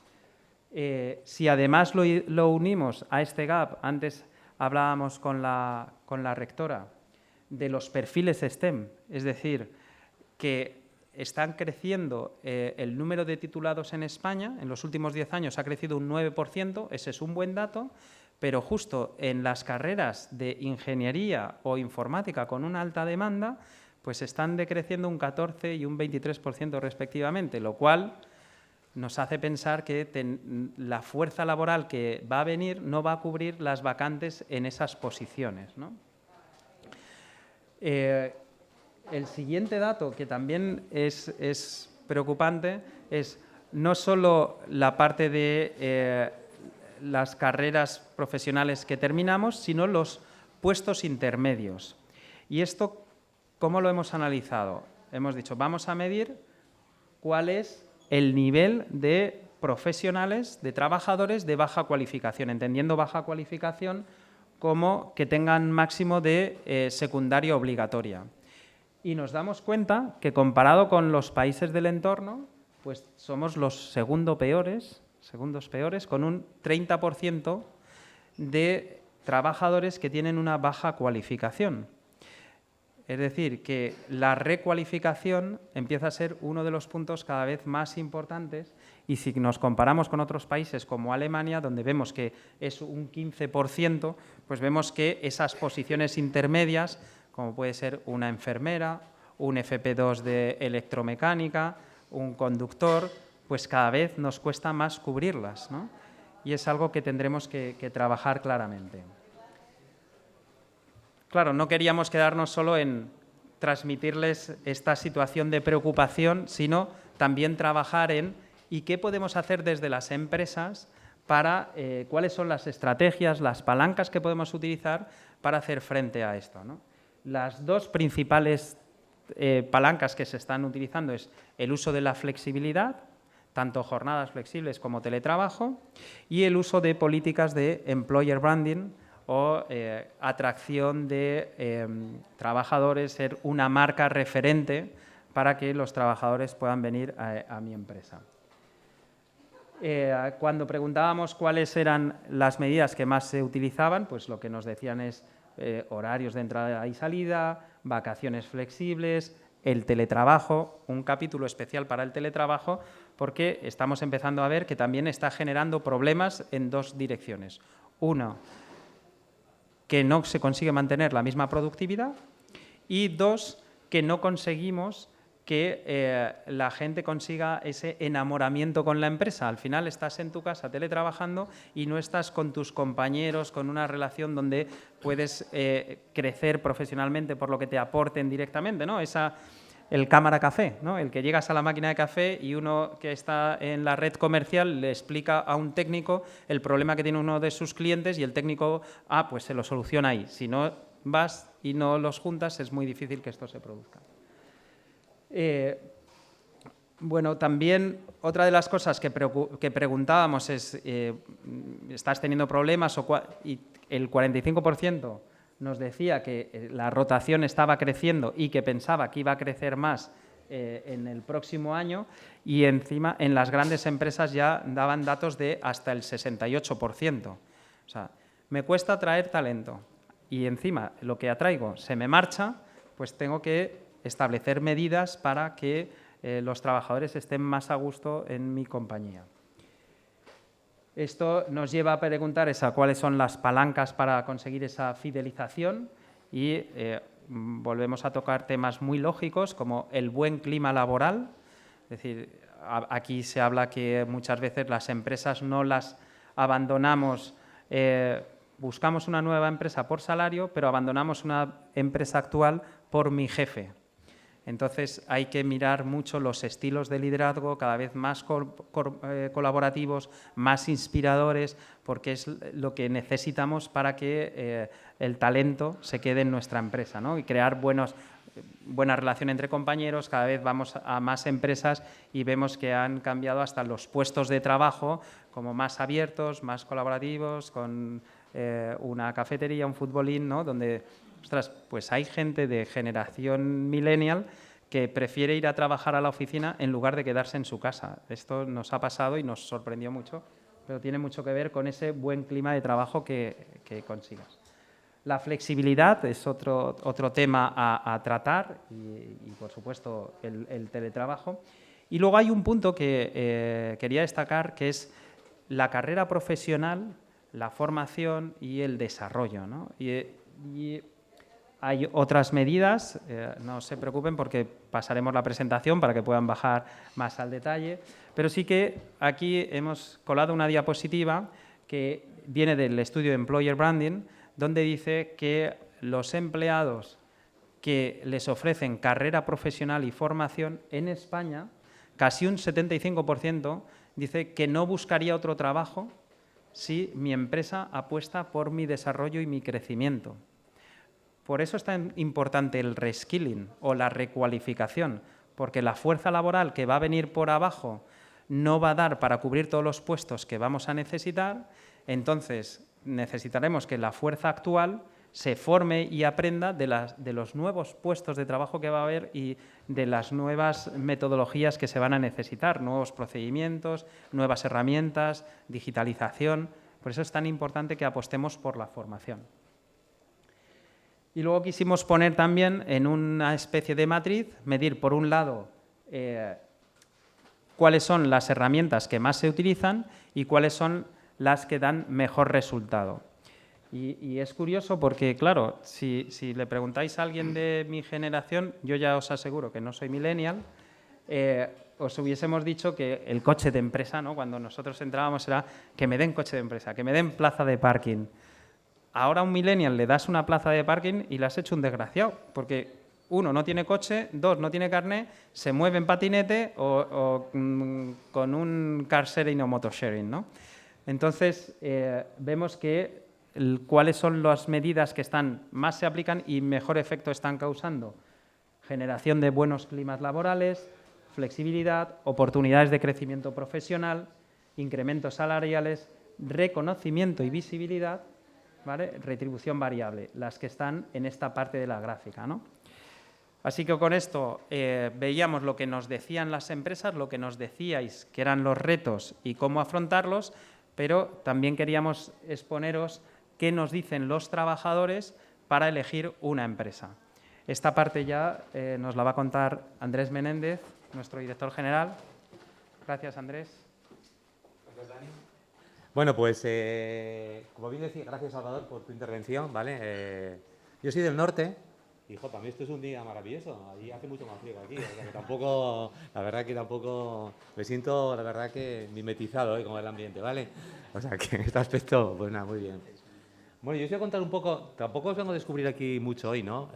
Speaker 2: Si además lo unimos a este gap, antes hablábamos con la rectora de los perfiles STEM, es decir, que están creciendo el número de titulados en España, en los últimos 10 años ha crecido un 9%, ese es un buen dato, pero justo en las carreras de ingeniería o informática con una alta demanda, pues están decreciendo un 14 y un 23% respectivamente, lo cual nos hace pensar que la fuerza laboral que va a venir no va a cubrir las vacantes en esas posiciones, ¿no? El siguiente dato, que también es preocupante, es no solo la parte de las carreras profesionales que terminamos, sino los puestos intermedios. Y esto, ¿cómo lo hemos analizado? Hemos dicho, vamos a medir cuál es el nivel de profesionales, de trabajadores de baja cualificación, entendiendo baja cualificación como que tengan máximo de secundaria obligatoria. Y nos damos cuenta que comparado con los países del entorno, pues somos los segundos peores, con un 30% de trabajadores que tienen una baja cualificación. Es decir, que la recualificación empieza a ser uno de los puntos cada vez más importantes y si nos comparamos con otros países como Alemania, donde vemos que es un 15%, pues vemos que esas posiciones intermedias, como puede ser una enfermera, un FP2 de electromecánica, un conductor, pues cada vez nos cuesta más cubrirlas, ¿no? Y es algo que tendremos que trabajar claramente. Claro, no queríamos quedarnos solo en transmitirles esta situación de preocupación, sino también trabajar en ¿y qué podemos hacer desde las empresas para cuáles son las estrategias, las palancas que podemos utilizar para hacer frente a esto, ¿no? Las dos principales palancas que se están utilizando es el uso de la flexibilidad, tanto jornadas flexibles como teletrabajo, y el uso de políticas de employer branding o atracción de trabajadores, ser una marca referente para que los trabajadores puedan venir a mi empresa. Cuando preguntábamos cuáles eran las medidas que más se utilizaban, pues lo que nos decían es horarios de entrada y salida, vacaciones flexibles, el teletrabajo, un capítulo especial para el teletrabajo, porque estamos empezando a ver que también está generando problemas en dos direcciones. Uno, que no se consigue mantener la misma productividad y dos, que no conseguimos que la gente consiga ese enamoramiento con la empresa. Al final estás en tu casa teletrabajando y no estás con tus compañeros, con una relación donde puedes crecer profesionalmente por lo que te aporten directamente, ¿no? el cámara café, ¿no? El que llegas a la máquina de café y uno que está en la red comercial le explica a un técnico el problema que tiene uno de sus clientes y el técnico, pues se lo soluciona ahí. Si no vas y no los juntas, es muy difícil que esto se produzca. Bueno, también otra de las cosas que preguntábamos es, ¿estás teniendo problemas? Y el 45% nos decía que la rotación estaba creciendo y que pensaba que iba a crecer más en el próximo año, y encima en las grandes empresas ya daban datos de hasta el 68%. O sea, me cuesta atraer talento y encima lo que atraigo se me marcha, pues tengo que establecer medidas para que los trabajadores estén más a gusto en mi compañía. Esto nos lleva a preguntar cuáles son las palancas para conseguir esa fidelización y volvemos a tocar temas muy lógicos como el buen clima laboral. Es decir, aquí se habla que muchas veces las empresas no las abandonamos, buscamos una nueva empresa por salario, pero abandonamos una empresa actual por mi jefe. Entonces hay que mirar mucho los estilos de liderazgo, cada vez más colaborativos, más inspiradores, porque es lo que necesitamos para que el talento se quede en nuestra empresa, ¿no? Y crear buena relación entre compañeros. Cada vez vamos a más empresas y vemos que han cambiado hasta los puestos de trabajo como más abiertos, más colaborativos, con una cafetería, un futbolín, ¿no? Donde ostras, pues hay gente de generación millennial que prefiere ir a trabajar a la oficina en lugar de quedarse en su casa. Esto nos ha pasado y nos sorprendió mucho, pero tiene mucho que ver con ese buen clima de trabajo que consigas. La flexibilidad es otro tema a tratar y, por supuesto, el teletrabajo. Y luego hay un punto que quería destacar, que es la carrera profesional, la formación y el desarrollo, ¿no? Y hay otras medidas, no se preocupen porque pasaremos la presentación para que puedan bajar más al detalle, pero sí que aquí hemos colado una diapositiva que viene del estudio de Employer Branding, donde dice que los empleados que les ofrecen carrera profesional y formación en España, casi un 75% dice que no buscaría otro trabajo si mi empresa apuesta por mi desarrollo y mi crecimiento. Por eso es tan importante el reskilling o la recualificación, porque la fuerza laboral que va a venir por abajo no va a dar para cubrir todos los puestos que vamos a necesitar. Entonces necesitaremos que la fuerza actual se forme y aprenda de los nuevos puestos de trabajo que va a haber y de las nuevas metodologías que se van a necesitar, nuevos procedimientos, nuevas herramientas, digitalización. Por eso es tan importante que apostemos por la formación. Y luego quisimos poner también en una especie de matriz, medir por un lado cuáles son las herramientas que más se utilizan y cuáles son las que dan mejor resultado. Y es curioso porque, claro, si le preguntáis a alguien de mi generación, yo ya os aseguro que no soy millennial, os hubiésemos dicho que el coche de empresa, ¿no? Cuando nosotros entrábamos era que me den coche de empresa, que me den plaza de parking. Ahora a un millennial le das una plaza de parking y le has hecho un desgraciado, porque uno, no tiene coche, dos, no tiene carnet, se mueve en patinete o con un car sharing o motor sharing, ¿no? Entonces, vemos que cuáles son las medidas que más se aplican y mejor efecto están causando. Generación de buenos climas laborales, flexibilidad, oportunidades de crecimiento profesional, incrementos salariales, reconocimiento y visibilidad, ¿vale? Retribución variable, las que están en esta parte de la gráfica, ¿no? Así que con esto veíamos lo que nos decían las empresas, lo que nos decíais que eran los retos y cómo afrontarlos, pero también queríamos exponeros qué nos dicen los trabajadores para elegir una empresa. Esta parte ya nos la va a contar Andrés Menéndez, nuestro director general. Gracias, Andrés.
Speaker 5: Gracias, Dani. Bueno, pues, como bien decía, gracias, Salvador, por tu intervención, ¿vale? Yo soy del norte y, para mí esto es un día maravilloso. Allí hace mucho más frío que aquí, o sea que tampoco, la verdad que tampoco me siento, la verdad que mimetizado con el ambiente, ¿vale? O sea que en este aspecto, pues nada, muy bien. Bueno, yo os voy a contar un poco, tampoco os vengo a descubrir aquí mucho hoy, ¿no?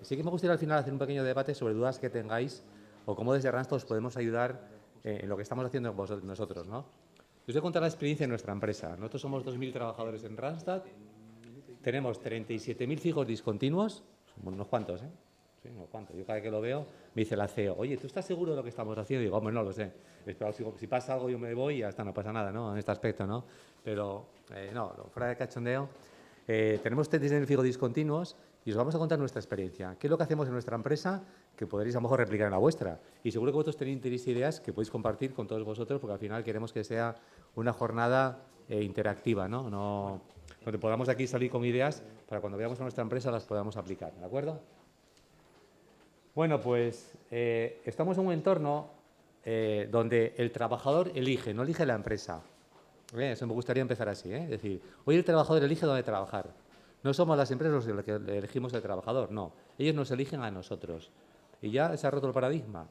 Speaker 5: Sí que me gustaría al final hacer un pequeño debate sobre dudas que tengáis o cómo desde Randstad os podemos ayudar en lo que estamos haciendo nosotros, ¿no? Os voy a contar la experiencia de nuestra empresa. Nosotros somos 2.000 trabajadores en Randstad, tenemos 37.000 fijos discontinuos, somos unos cuantos, ¿eh? Sí, unos cuantos. Yo cada vez que lo veo me dice la CEO, oye, ¿tú estás seguro de lo que estamos haciendo? Y digo, hombre, no lo sé. Pero si pasa algo yo me voy y ya está, no pasa nada, ¿no? En este aspecto, ¿no? Pero, no, fuera de cachondeo, tenemos 36.000 fijos discontinuos y os vamos a contar nuestra experiencia. ¿Qué es lo que hacemos en nuestra empresa que podréis a lo mejor replicar en la vuestra? Y seguro que vosotros tenéis ideas que podéis compartir con todos vosotros porque al final queremos que sea una jornada interactiva, ¿no? Donde podamos aquí salir con ideas para cuando veamos a nuestra empresa las podamos aplicar, ¿de acuerdo? Bueno, pues estamos en un entorno donde el trabajador elige, no elige la empresa. Eso me gustaría empezar así, ¿eh? Es decir, hoy el trabajador elige dónde trabajar. No somos las empresas los que elegimos al trabajador, no. Ellos nos eligen a nosotros. Y ya se ha roto el paradigma.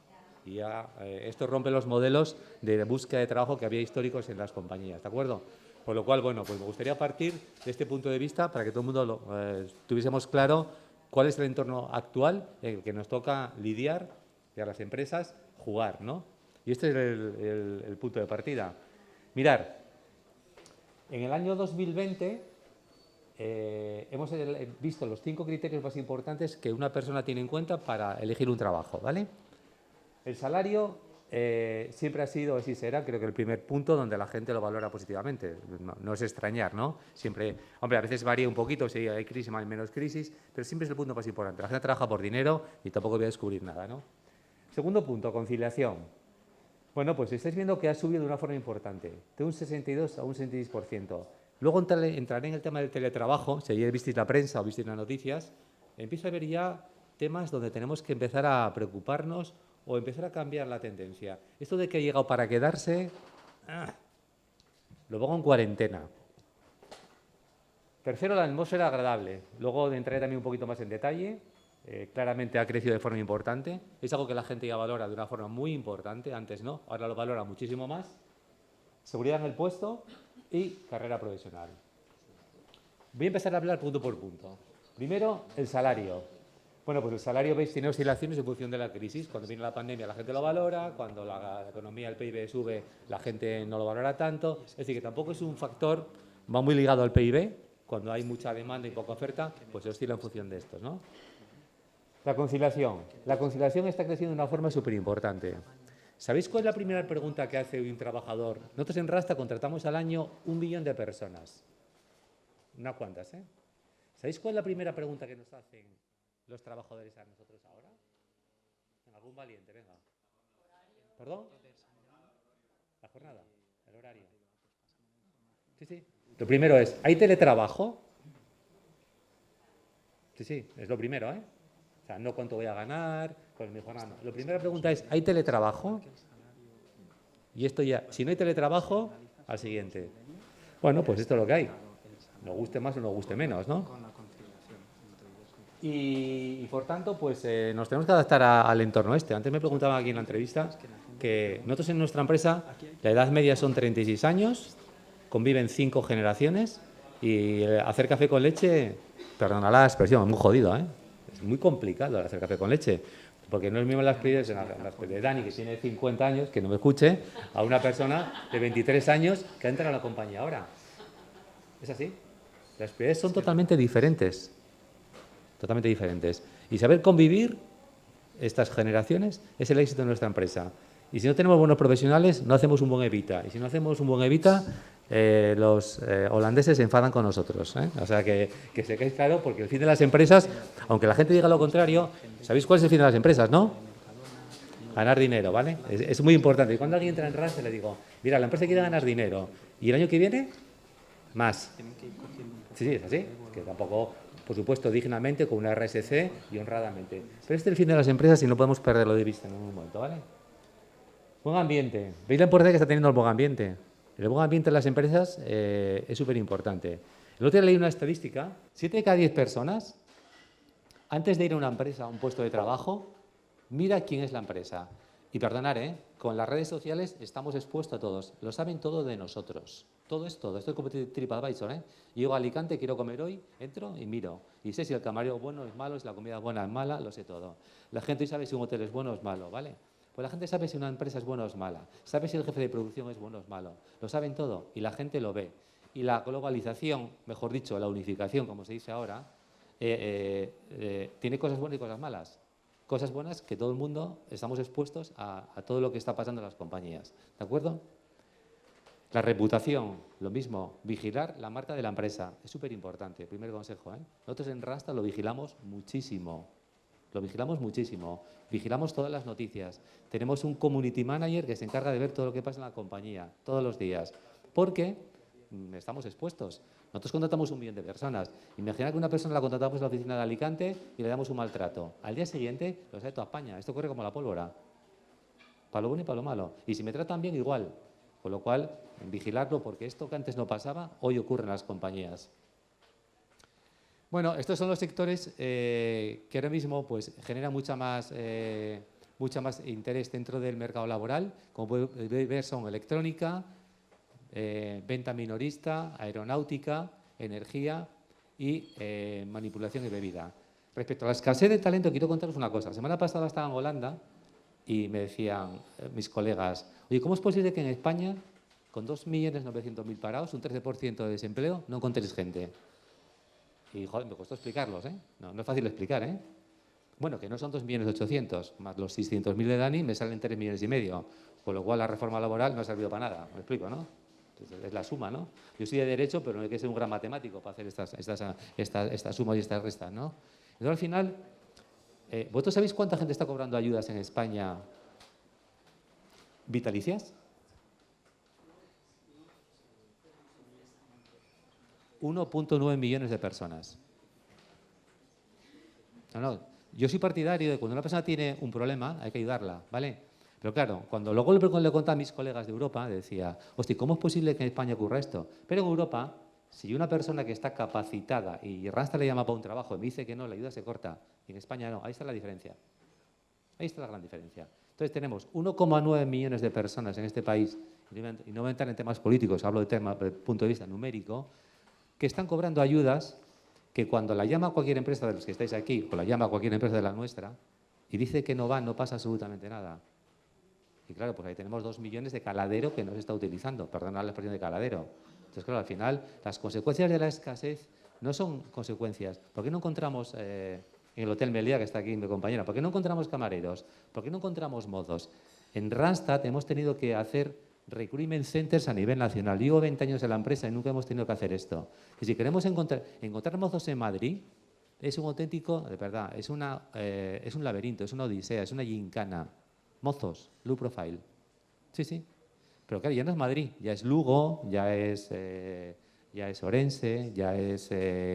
Speaker 5: Y ya esto rompe los modelos de búsqueda de trabajo que había históricos en las compañías, ¿de acuerdo? Por lo cual, bueno, pues me gustaría partir de este punto de vista para que todo el mundo tuviésemos claro cuál es el entorno actual en el que nos toca lidiar y a las empresas jugar, ¿no? Y este es el punto de partida. Mirar, en el año 2020 hemos visto los 5 criterios más importantes que una persona tiene en cuenta para elegir un trabajo, ¿vale? El salario siempre ha sido, así será, creo que el primer punto donde la gente lo valora positivamente. No es extrañar, ¿no? Siempre, hombre, a veces varía un poquito, si hay crisis, hay menos crisis, pero siempre es el punto más importante. La gente trabaja por dinero y tampoco voy a descubrir nada, ¿no? Segundo punto, conciliación. Bueno, pues estáis viendo que ha subido de una forma importante, de un 62 a un 66%. Luego entraré en el tema del teletrabajo, si ayer visteis la prensa o visteis las noticias, empiezo a ver ya temas donde tenemos que empezar a preocuparnos o empezar a cambiar la tendencia. Esto de que ha llegado para quedarse, lo pongo en cuarentena. Tercero, la atmósfera agradable. Luego entraré también un poquito más en detalle. Claramente ha crecido de forma importante. Es algo que la gente ya valora de una forma muy importante. Antes no, ahora lo valora muchísimo más. Seguridad en el puesto y carrera profesional. Voy a empezar a hablar punto por punto. Primero, el salario. Bueno, pues el salario, veis, tiene oscilaciones en función de la crisis. Cuando viene la pandemia la gente lo valora, cuando la economía, el PIB sube, la gente no lo valora tanto. Es decir, que tampoco es un factor, va muy ligado al PIB. Cuando hay mucha demanda y poca oferta, pues se oscila en función de estos, ¿no? La conciliación. La conciliación está creciendo de una forma súper importante. ¿Sabéis cuál es la primera pregunta que hace un trabajador? Nosotros en Randstad contratamos al año 1 millón de personas. Unas cuantas, ¿eh? ¿Sabéis cuál es la primera pregunta que nos hacen los trabajadores a nosotros ahora? ¿Algún valiente? Venga. ¿Perdón? La jornada, el horario. Sí, sí. Lo primero es, ¿hay teletrabajo? Sí, sí, es lo primero, ¿eh? O sea, no cuánto voy a ganar, con mi jornada. No. La primera pregunta es, ¿hay teletrabajo? Y esto ya, si no hay teletrabajo, al siguiente. Bueno, pues esto es lo que hay. Nos guste más o nos guste menos, ¿no? Y por tanto, pues nos tenemos que adaptar al entorno este. Antes me preguntaba aquí en la entrevista que nosotros en nuestra empresa, la edad media son 36 años, conviven 5 generaciones y hacer café con leche, perdona la expresión, es muy jodido, ¿eh? Es muy complicado hacer café con leche, porque no es mismo las experiencias de Dani, que tiene 50 años, que no me escuche, a una persona de 23 años que entra a la compañía ahora. ¿Es así? Las experiencias son totalmente diferentes. Totalmente diferentes. Y saber convivir estas generaciones es el éxito de nuestra empresa. Y si no tenemos buenos profesionales, no hacemos un buen Evita. Y si no hacemos un buen Evita, los holandeses se enfadan con nosotros, ¿eh? O sea, que se quede claro, porque el fin de las empresas, aunque la gente diga lo contrario, ¿sabéis cuál es el fin de las empresas, no? Ganar dinero, ¿vale? Es muy importante. Y cuando alguien entra en Randstad, le digo, mira, la empresa quiere ganar dinero. ¿Y el año que viene? Más. Sí, sí, es así. Que tampoco, por supuesto, dignamente, con una RSC y honradamente. Pero este es el fin de las empresas y no podemos perderlo de vista en un momento, ¿vale? Buen ambiente. ¿Veis la importancia que está teniendo el buen ambiente? El buen ambiente en las empresas es súper importante. El otro día leí una estadística. 7 de cada 10 personas, antes de ir a una empresa, a un puesto de trabajo, mira quién es la empresa. Y perdonar, con las redes sociales estamos expuestos a todos. Lo saben todo de nosotros. Todo es todo. Esto es como TripAdvisor, Llego a Alicante, quiero comer hoy, entro y miro. Y sé si el camarero es bueno o es malo, si la comida es buena o es mala, lo sé todo. La gente sabe si un hotel es bueno o es malo, ¿vale? Pues la gente sabe si una empresa es buena o es mala. Sabe si el jefe de producción es bueno o es malo. Lo saben todo y la gente lo ve. Y la globalización, mejor dicho, la unificación, como se dice ahora, tiene cosas buenas y cosas malas. Cosas buenas que todo el mundo estamos expuestos a todo lo que está pasando en las compañías. ¿De acuerdo? La reputación, lo mismo. Vigilar la marca de la empresa. Es súper importante. Primer consejo. Nosotros en Randstad lo vigilamos muchísimo. Lo vigilamos muchísimo. Vigilamos todas las noticias. Tenemos un community manager que se encarga de ver todo lo que pasa en la compañía, todos los días. Porque estamos expuestos. Nosotros contratamos 1 millón de personas. Imagina que una persona la contratamos en la oficina de Alicante y le damos un maltrato. Al día siguiente lo sabe toda España. Esto corre como la pólvora. Para lo bueno y para lo malo. Y si me tratan bien, igual. Con lo cual, vigilarlo, porque esto que antes no pasaba, hoy ocurre en las compañías. Bueno, estos son los sectores que ahora mismo pues, generan mucha más interés dentro del mercado laboral. Como podéis ver, son electrónica, venta minorista, aeronáutica, energía y manipulación y bebida. Respecto a la escasez de talento, quiero contaros una cosa. La semana pasada estaba en Holanda y me decían mis colegas, oye, ¿cómo es posible que en España, con 2.900.000 parados, un 13% de desempleo, no encontréis gente? Y, joder, me costó explicarlos, No es fácil explicar, Bueno, que no son 2.800.000, más los 600.000 de Dani, me salen 3,5 millones. Con lo cual, la reforma laboral no ha servido para nada. Me explico, ¿no? Entonces, es la suma, ¿no? Yo soy de Derecho, pero no hay que ser un gran matemático para hacer estas sumas y estas restas, ¿no? Entonces, al final, ¿vosotros sabéis cuánta gente está cobrando ayudas en España vitalicias? 1,9 millones de personas. No, yo soy partidario de cuando una persona tiene un problema, hay que ayudarla, ¿vale? Pero claro, cuando luego le contaba a mis colegas de Europa, decía, hostia, ¿cómo es posible que en España ocurra esto? Pero en Europa, si una persona que está capacitada y Randstad le llama para un trabajo y me dice que no, la ayuda se corta, y en España no, ahí está la diferencia. Ahí está la gran diferencia. Entonces tenemos 1,9 millones de personas en este país, y no voy a entrar en temas políticos, hablo desde el punto de vista numérico, que están cobrando ayudas que cuando la llama cualquier empresa de los que estáis aquí, o la llama cualquier empresa de la nuestra, y dice que no va, no pasa absolutamente nada. Y claro, pues ahí tenemos 2 millones de caladero que no se está utilizando, perdonad la expresión de caladero. Entonces, claro, al final, las consecuencias de la escasez no son consecuencias. ¿Por qué no encontramos, en el Hotel Meliá, que está aquí mi compañera, por qué no encontramos camareros? ¿Por qué no encontramos mozos? En Randstad hemos tenido que hacer recruitment centers a nivel nacional. Llevo 20 años en la empresa y nunca hemos tenido que hacer esto. Y si queremos encontrar mozos en Madrid, es un auténtico, de verdad, es un laberinto, es una odisea, es una gincana. Mozos, low profile. Sí, sí. Pero claro, ya no es Madrid, ya es Lugo, ya es Orense, ya es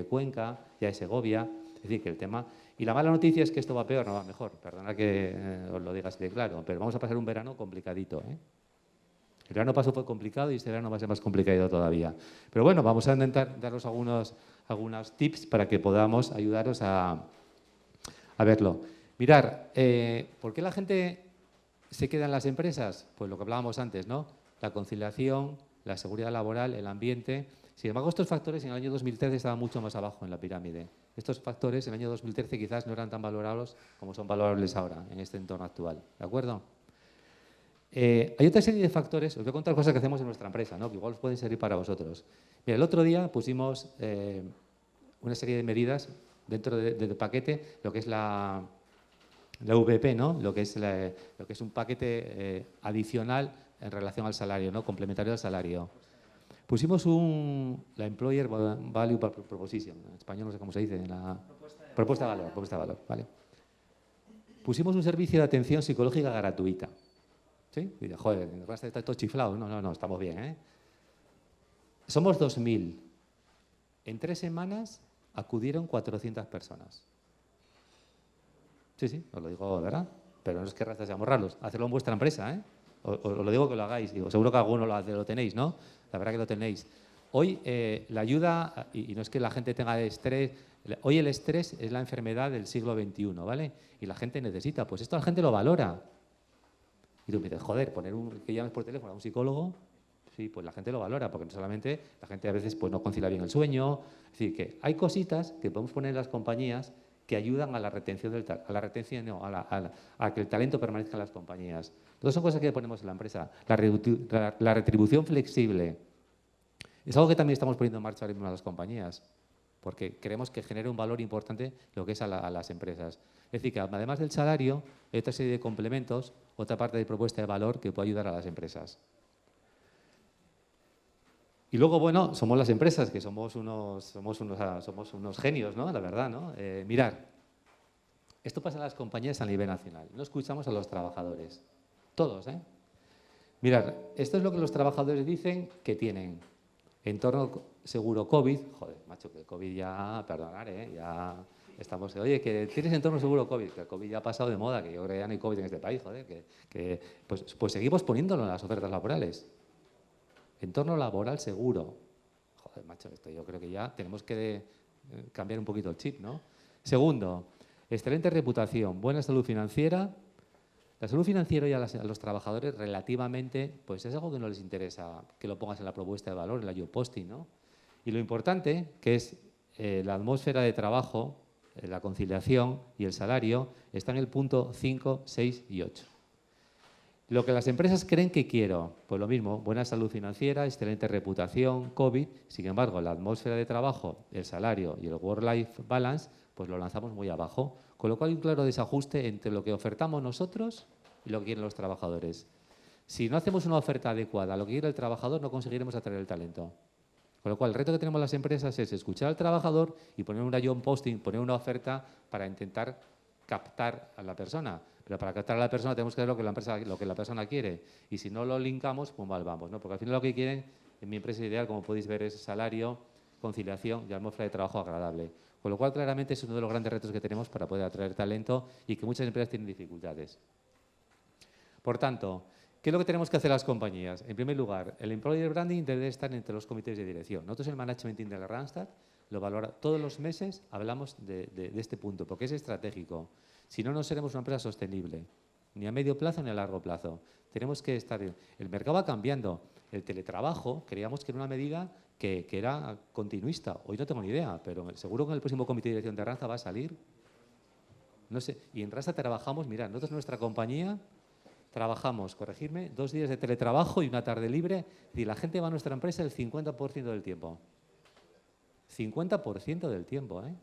Speaker 5: Cuenca, ya es Segovia. Es decir, que el tema... Y la mala noticia es que esto va peor, no va mejor. Perdona que os lo diga así de claro, pero vamos a pasar un verano complicadito, El verano pasado fue complicado y este verano va a ser más complicado todavía. Pero bueno, vamos a intentar daros algunos tips para que podamos ayudaros a verlo. Mirar, ¿por qué la gente se queda en las empresas? Pues lo que hablábamos antes, ¿no? La conciliación, la seguridad laboral, el ambiente. Sin embargo, estos factores en el año 2013 estaban mucho más abajo en la pirámide. Estos factores en el año 2013 quizás no eran tan valorados como son valorables ahora, en este entorno actual. ¿De acuerdo? Hay otra serie de factores, os voy a contar cosas que hacemos en nuestra empresa, ¿no? Que igual os pueden servir para vosotros. Mira, el otro día pusimos una serie de medidas dentro del paquete, lo que es la VP, ¿no? Lo que es un paquete adicional en relación al salario, ¿no? Complementario al salario. Pusimos la Employer Value Proposition, en español no sé cómo se dice, propuesta de valor, ¿vale? Pusimos un servicio de atención psicológica gratuita. ¿Sí? Y dice, joder, está todo chiflado. No, estamos bien, Somos 2.000. En 3 semanas acudieron 400 personas. Sí, os lo digo, ¿verdad? Pero no es que Randstad seamos raros. Hacerlo en vuestra empresa, Os lo digo que lo hagáis. Digo, seguro que alguno lo tenéis, ¿no? La verdad que lo tenéis. Hoy la ayuda, y no es que la gente tenga estrés, hoy el estrés es la enfermedad del siglo XXI, ¿vale? Y la gente necesita, pues esto la gente lo valora. Y tú me dices, joder, que llames por teléfono a un psicólogo, sí, pues la gente lo valora, porque no solamente la gente a veces pues, no concilia bien el sueño. Es decir, que hay cositas que podemos poner en las compañías que ayudan a la retención a que el talento permanezca en las compañías. Todas son cosas que ponemos en la empresa. La retribución flexible es algo que también estamos poniendo en marcha ahora mismo en las compañías, porque creemos que genera un valor importante lo que es a las empresas. Es decir, que además del salario, hay otra serie de complementos, otra parte de propuesta de valor que puede ayudar a las empresas. Y luego, bueno, somos las empresas, que somos unos genios, ¿no? La verdad, ¿no? Mirar, esto pasa en las compañías a nivel nacional. No escuchamos a los trabajadores. Todos, ¿eh? Mirar, esto es lo que los trabajadores dicen que tienen. Entorno seguro COVID. Joder, macho, que el COVID ya, perdonar, ya estamos... Oye, que tienes entorno seguro COVID. Que el COVID ya ha pasado de moda, que yo creo que ya no hay COVID en este país, joder. Pues seguimos poniéndolo en las ofertas laborales. Entorno laboral seguro. Joder, macho, esto yo creo que ya tenemos que cambiar un poquito el chip, ¿no? Segundo, excelente reputación, buena salud financiera. La salud financiera y a los trabajadores relativamente, pues es algo que no les interesa que lo pongas en la propuesta de valor, en la job posting, ¿no? Y lo importante, que es la atmósfera de trabajo, la conciliación y el salario, está en el punto 5, 6 y 8. Lo que las empresas creen que quiero, pues lo mismo, buena salud financiera, excelente reputación, COVID. Sin embargo, la atmósfera de trabajo, el salario y el work-life balance, pues lo lanzamos muy abajo. Con lo cual hay un claro desajuste entre lo que ofertamos nosotros y lo que quieren los trabajadores. Si no hacemos una oferta adecuada a lo que quiere el trabajador, no conseguiremos atraer el talento. Con lo cual, el reto que tenemos las empresas es escuchar al trabajador y poner una job posting, poner una oferta para intentar captar a la persona. Pero para captar a la persona tenemos que ver lo que la persona quiere. Y si no lo linkamos, pues mal vamos, ¿no? Porque al final lo que quieren, en mi empresa ideal, como podéis ver, es salario, conciliación y atmósfera de trabajo agradable. Con lo cual, claramente, es uno de los grandes retos que tenemos para poder atraer talento y que muchas empresas tienen dificultades. Por tanto, ¿qué es lo que tenemos que hacer las compañías? En primer lugar, el employer branding debe estar entre los comités de dirección. Nosotros, el management team de la Randstad, lo valora todos los meses, hablamos de este punto, porque es estratégico. Si no, no seremos una empresa sostenible, ni a medio plazo ni a largo plazo. Tenemos que estar... El mercado va cambiando. El teletrabajo, creíamos que era una medida que era continuista. Hoy no tengo ni idea, pero seguro que en el próximo comité de dirección de Randstad va a salir. No sé. Y en Randstad trabajamos, mirad, nosotros nuestra compañía trabajamos, corregirme, 2 días de teletrabajo y una tarde libre. Y la gente va a nuestra empresa el 50% del tiempo. 50% del tiempo, ¿eh?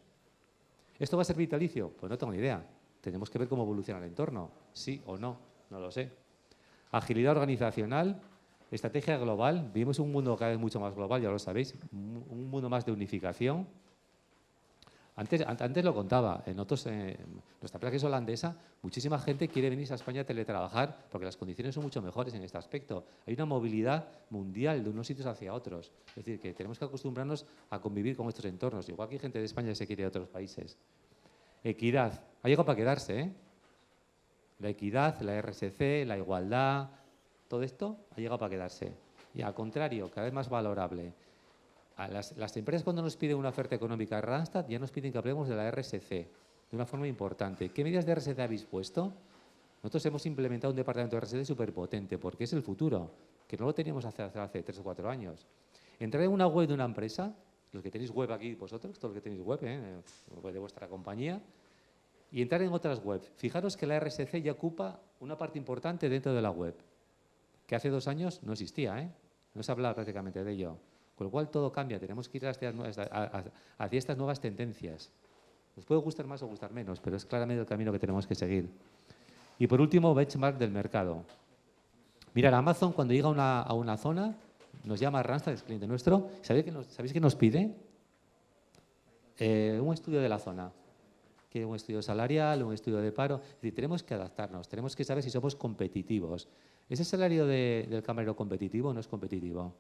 Speaker 5: ¿Esto va a ser vitalicio? Pues no tengo ni idea. Tenemos que ver cómo evoluciona el entorno. Sí o no, no lo sé. Agilidad organizacional, estrategia global. Vivimos un mundo cada vez mucho más global, ya lo sabéis. Un mundo más de unificación. Antes lo contaba. Nuestra empresa, que es holandesa, muchísima gente quiere venirse a España a teletrabajar porque las condiciones son mucho mejores en este aspecto. Hay una movilidad mundial de unos sitios hacia otros. Es decir, que tenemos que acostumbrarnos a convivir con estos entornos. Igual que hay gente de España que se quiere ir a otros países. Equidad. Ha llegado para quedarse, ¿eh? La equidad, la RSC, la igualdad, todo esto ha llegado para quedarse. Y al contrario, cada vez más valorable. A las empresas, cuando nos piden una oferta económica de Randstad, ya nos piden que hablemos de la RSC de una forma importante. ¿Qué medidas de RSC habéis puesto? Nosotros hemos implementado un departamento de RSC súper potente, porque es el futuro, que no lo teníamos hace 3 o 4 años. Entrar en una web de una empresa, los que tenéis web aquí vosotros, todos los que tenéis web, web de vuestra compañía, y entrar en otras webs. Fijaros que la RSC ya ocupa una parte importante dentro de la web, que hace 2 años no existía, no se hablaba prácticamente de ello. Con lo cual todo cambia, tenemos que ir hacia estas nuevas tendencias. Nos puede gustar más o gustar menos, pero es claramente el camino que tenemos que seguir. Y por último, benchmark del mercado. Mirad, Amazon cuando llega a una zona, nos llama a Randstad, es cliente nuestro, ¿sabéis qué nos pide? Un estudio de la zona. Quiere un estudio salarial, un estudio de paro. Es decir, tenemos que adaptarnos, tenemos que saber si somos competitivos. ¿Ese salario del camarero competitivo o no es competitivo?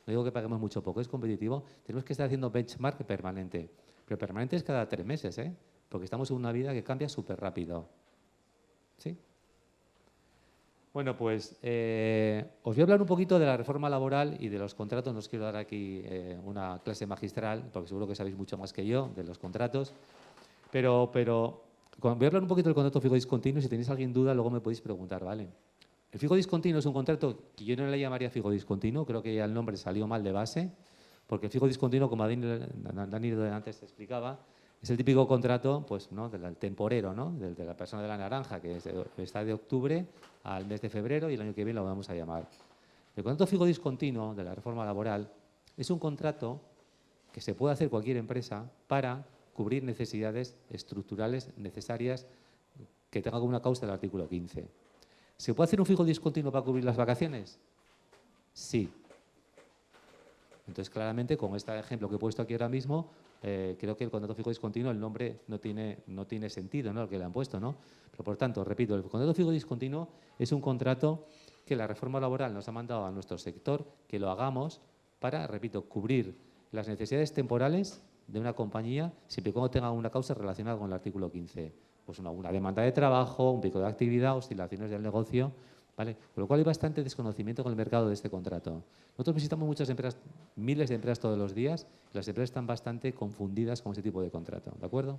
Speaker 5: No digo que paguemos mucho poco, es competitivo. Tenemos que estar haciendo benchmark permanente. Pero permanente es cada 3 meses, porque estamos en una vida que cambia súper rápido. ¿Sí? Bueno, pues os voy a hablar un poquito de la reforma laboral y de los contratos. No os quiero dar aquí una clase magistral, porque seguro que sabéis mucho más que yo de los contratos. Pero voy a hablar un poquito del contrato fijo discontinuo. Si tenéis alguna duda, luego me podéis preguntar, ¿vale? El fijo discontinuo es un contrato que yo no le llamaría fijo discontinuo, creo que ya el nombre salió mal de base, porque el fijo discontinuo, como Dani antes explicaba, es el típico contrato pues, ¿no? del temporero, ¿no? de la persona de la naranja, que está de octubre al mes de febrero y el año que viene lo vamos a llamar. El contrato fijo discontinuo de la reforma laboral es un contrato que se puede hacer cualquier empresa para cubrir necesidades estructurales necesarias que tenga como una causa del artículo 15. ¿Se puede hacer un fijo discontinuo para cubrir las vacaciones? Sí. Entonces, claramente, con este ejemplo que he puesto aquí ahora mismo, creo que el contrato fijo discontinuo, el nombre no tiene sentido, ¿no? El que le han puesto, ¿no? Pero, por tanto, repito, el contrato fijo discontinuo es un contrato que la reforma laboral nos ha mandado a nuestro sector que lo hagamos para, repito, cubrir las necesidades temporales de una compañía siempre y cuando tenga una causa relacionada con el artículo 15. Pues una demanda de trabajo, un pico de actividad, oscilaciones del negocio, ¿vale? Con lo cual hay bastante desconocimiento con el mercado de este contrato. Nosotros visitamos muchas empresas, miles de empresas todos los días, y las empresas están bastante confundidas con este tipo de contrato, ¿de acuerdo?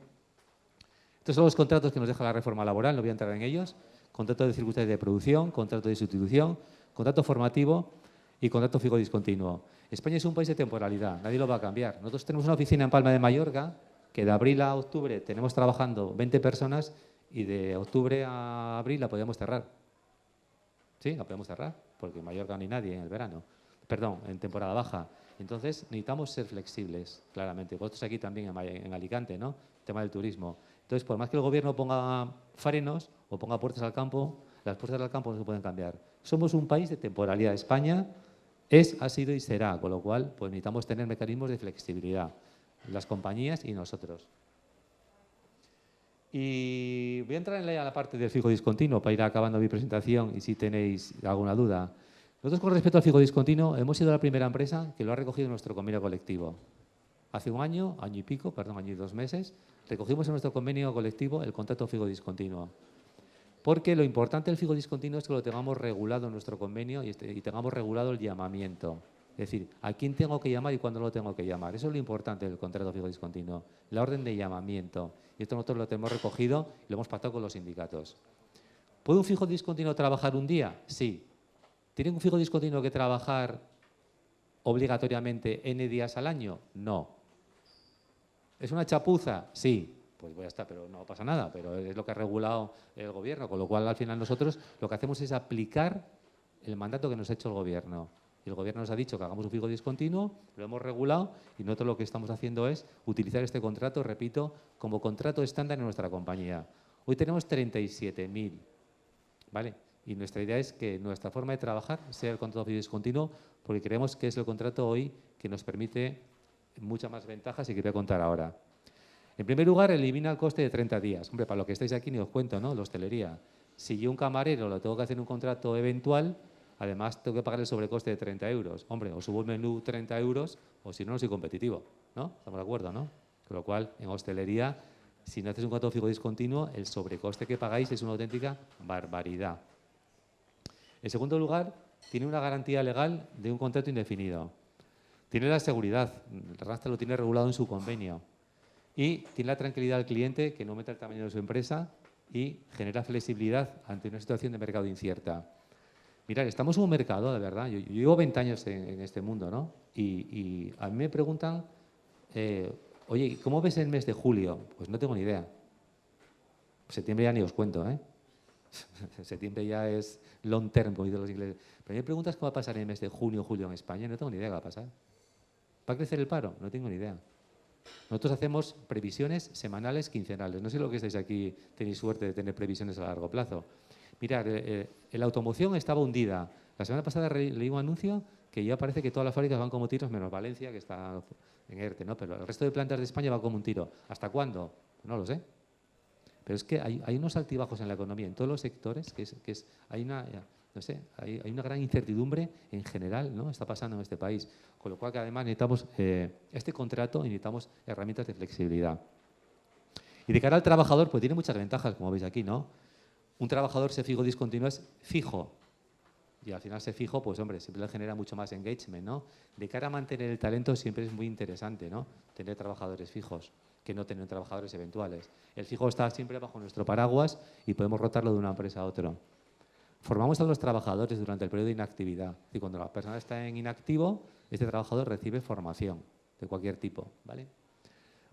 Speaker 5: Estos son los contratos que nos deja la reforma laboral, no voy a entrar en ellos. Contrato de circunstancias de producción, contrato de sustitución, contrato formativo y contrato fijo discontinuo. España es un país de temporalidad, nadie lo va a cambiar. Nosotros tenemos una oficina en Palma de Mallorca que de abril a octubre tenemos trabajando 20 personas y de octubre a abril la podemos cerrar. Sí, la podemos cerrar, porque en Mallorca no hay nadie en el verano. Perdón, en temporada baja. Entonces, necesitamos ser flexibles, claramente. Vosotros aquí también en Alicante, ¿no? El tema del turismo. Entonces, por más que el gobierno ponga frenos o ponga puertas al campo, las puertas al campo no se pueden cambiar. Somos un país de temporalidad. España ha sido y será, con lo cual pues necesitamos tener mecanismos de flexibilidad, las compañías y nosotros. Y voy a entrar en la parte del fijo discontinuo para ir acabando mi presentación y si tenéis alguna duda. Nosotros, con respecto al fijo discontinuo, hemos sido la primera empresa que lo ha recogido en nuestro convenio colectivo. Hace un año y pico, año y 2 meses, recogimos en nuestro convenio colectivo el contrato fijo discontinuo. Porque lo importante del fijo discontinuo es que lo tengamos regulado en nuestro convenio y tengamos regulado el llamamiento. Es decir, a quién tengo que llamar y cuándo lo tengo que llamar. Eso es lo importante del contrato fijo discontinuo, la orden de llamamiento. Y esto nosotros lo tenemos recogido y lo hemos pactado con los sindicatos. ¿Puede un fijo discontinuo trabajar un día? Sí. ¿Tiene un fijo discontinuo que trabajar obligatoriamente N días al año? No. ¿Es una chapuza? Sí. Pues ya está, pero no pasa nada, pero es lo que ha regulado el gobierno, con lo cual al final nosotros lo que hacemos es aplicar el mandato que nos ha hecho el gobierno. Y el gobierno nos ha dicho que hagamos un fijo discontinuo, lo hemos regulado y nosotros lo que estamos haciendo es utilizar este contrato, repito, como contrato estándar en nuestra compañía. Hoy tenemos 37.000, ¿vale? Y nuestra idea es que nuestra forma de trabajar sea el contrato fijo discontinuo, porque creemos que es el contrato hoy que nos permite muchas más ventajas y que voy a contar ahora. En primer lugar, elimina el coste de 30 días. Hombre, para lo que estáis aquí ni os cuento, ¿no? La hostelería. Si yo un camarero lo tengo que hacer en un contrato eventual, además tengo que pagar el sobrecoste de 30 euros. Hombre, o subo el menú 30 euros o si no, no soy competitivo, ¿no? ¿Estamos de acuerdo, no? Con lo cual, en hostelería, si no haces un contrato fijo discontinuo, el sobrecoste que pagáis es una auténtica barbaridad. En segundo lugar, tiene una garantía legal de un contrato indefinido. Tiene la seguridad, Randstad lo tiene regulado en su convenio. Y tiene la tranquilidad del cliente que no aumenta el tamaño de su empresa y genera flexibilidad ante una situación de mercado incierta. Mirad, estamos en un mercado, de verdad, yo llevo 20 años en este mundo, ¿no? Y a mí me preguntan, oye, ¿cómo ves el mes de julio? Pues no tengo ni idea. Septiembre ya ni os cuento, ¿eh? Septiembre ya es long term, como dicen los ingleses. Pero a mí me preguntas cómo va a pasar el mes de junio o julio en España, no tengo ni idea qué va a pasar. ¿Va a crecer el paro? No tengo ni idea. Nosotros hacemos previsiones semanales, quincenales. No sé lo que estáis aquí, tenéis suerte de tener previsiones a largo plazo. Mirad, la automoción estaba hundida. La semana pasada leí un anuncio que ya parece que todas las fábricas van como tiros, menos Valencia, que está en ERTE, ¿no? Pero el resto de plantas de España va como un tiro. ¿Hasta cuándo? No lo sé. Pero es que hay unos altibajos en la economía, en todos los sectores, hay una gran incertidumbre en general, ¿no? Está pasando en este país. Con lo cual, que además necesitamos este contrato y necesitamos herramientas de flexibilidad. Y de cara al trabajador, pues tiene muchas ventajas, como veis aquí, ¿no? Un trabajador se fijo discontinuo es fijo. Y al final se fijo, pues hombre, siempre le genera mucho más engagement, ¿no? De cara a mantener el talento siempre es muy interesante, ¿no? Tener trabajadores fijos que no tener trabajadores eventuales. El fijo está siempre bajo nuestro paraguas y podemos rotarlo de una empresa a otra. formamos a los trabajadores durante el periodo de inactividad. Y cuando la persona está en inactivo, este trabajador recibe formación de cualquier tipo, ¿vale?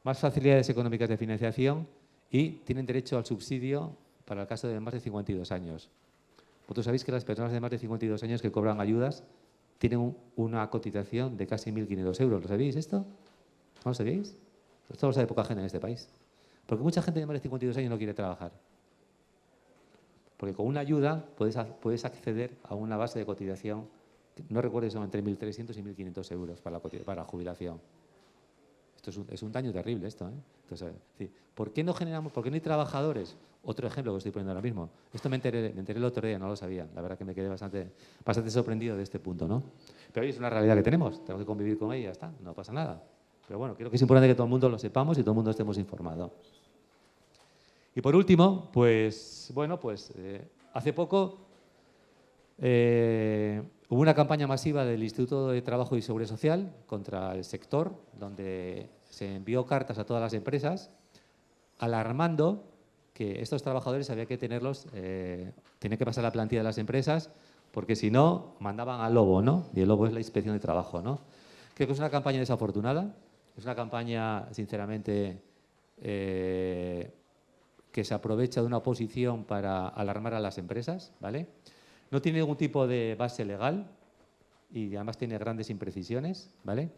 Speaker 5: Más facilidades económicas de financiación y tienen derecho al subsidio para el caso de más de 52 años. Vosotros sabéis que las personas de más de 52 años que cobran ayudas tienen una cotización de casi 1.500 euros. ¿Lo sabéis esto? ¿No lo sabéis? Esto lo sabe poca gente en este país. Porque mucha gente de más de 52 años no quiere trabajar. Porque con una ayuda puedes acceder a una base de cotización, no recuerdo si son entre 1.300 y 1.500 euros para la jubilación. Esto es un daño terrible, esto, ¿eh? Entonces, ¿por qué no hay trabajadores? Otro ejemplo que estoy poniendo ahora mismo. Esto me enteré el otro día, no lo sabía. La verdad que me quedé bastante sorprendido de este punto, ¿no? Pero es una realidad que tenemos que convivir con ella y ya está, no pasa nada. Pero bueno, creo que es importante que todo el mundo lo sepamos y todo el mundo estemos informados. Y por último, pues, bueno, hace poco hubo una campaña masiva del Instituto de Trabajo y Seguridad Social contra el sector, donde se envió cartas a todas las empresas alarmando que estos trabajadores había que tenerlos, tenía que pasar la plantilla de las empresas, porque si no, mandaban al lobo, ¿no? Y el lobo es la inspección de trabajo, ¿no? Creo que es una campaña desafortunada, es una campaña, sinceramente, que se aprovecha de una posición para alarmar a las empresas, ¿vale? No tiene ningún tipo de base legal y además tiene grandes imprecisiones, ¿vale?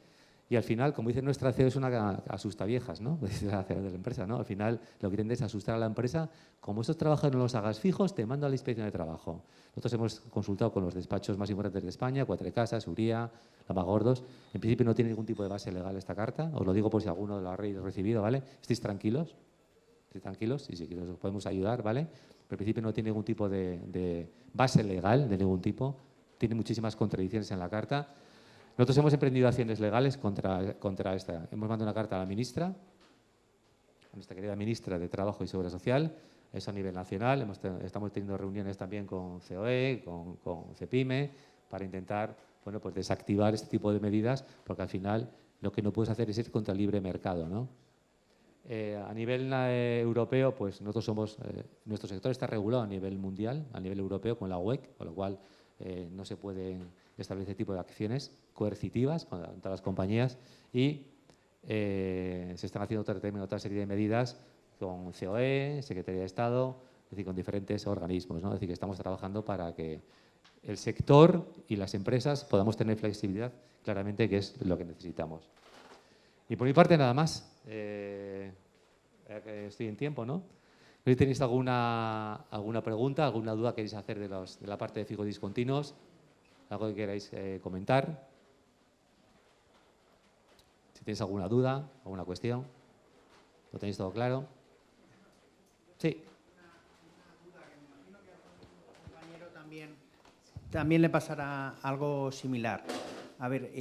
Speaker 5: Y al final, como dice nuestra CEO, es una asustaviejas, ¿no? Dice la CEO de la empresa, ¿no? Al final lo que quieren es asustar a la empresa. Como estos trabajadores no los hagas fijos, te mando a la inspección de trabajo. Nosotros hemos consultado con los despachos más importantes de España, Cuatro Casas, Uría, Lamagordos. En principio no tiene ningún tipo de base legal esta carta. Os lo digo por si alguno lo ha recibido, ¿vale? Estéis tranquilos. Tranquilos y si quieres os podemos ayudar, ¿vale? Pero en principio no tiene ningún tipo de base legal de ningún tipo, tiene muchísimas contradicciones en la carta. Nosotros hemos emprendido acciones legales contra esta. Hemos mandado una carta a la ministra, a nuestra querida ministra de Trabajo y Seguridad Social, eso a nivel nacional. Estamos teniendo reuniones también con COE, con CEPIME, para intentar, bueno, pues desactivar este tipo de medidas, porque al final lo que no puedes hacer es ir contra el libre mercado, ¿no? A nivel europeo, pues nosotros nuestro sector está regulado a nivel mundial, a nivel europeo con la UEC, con lo cual no se pueden establecer este tipo de acciones coercitivas contra las compañías y se están haciendo otra serie de medidas con COE, Secretaría de Estado, es decir, con diferentes organismos, ¿no? Es decir, que estamos trabajando para que el sector y las empresas podamos tener flexibilidad, claramente, que es lo que necesitamos. Y por mi parte, nada más. Estoy en tiempo, ¿no? Si tenéis alguna pregunta, alguna duda que queréis hacer de la parte de fijos discontinuos, algo que queráis comentar. Si tenéis alguna duda, alguna cuestión, ¿lo tenéis todo claro? Sí.
Speaker 6: Una duda que me imagino que a algún compañero también le pasará algo similar. A ver,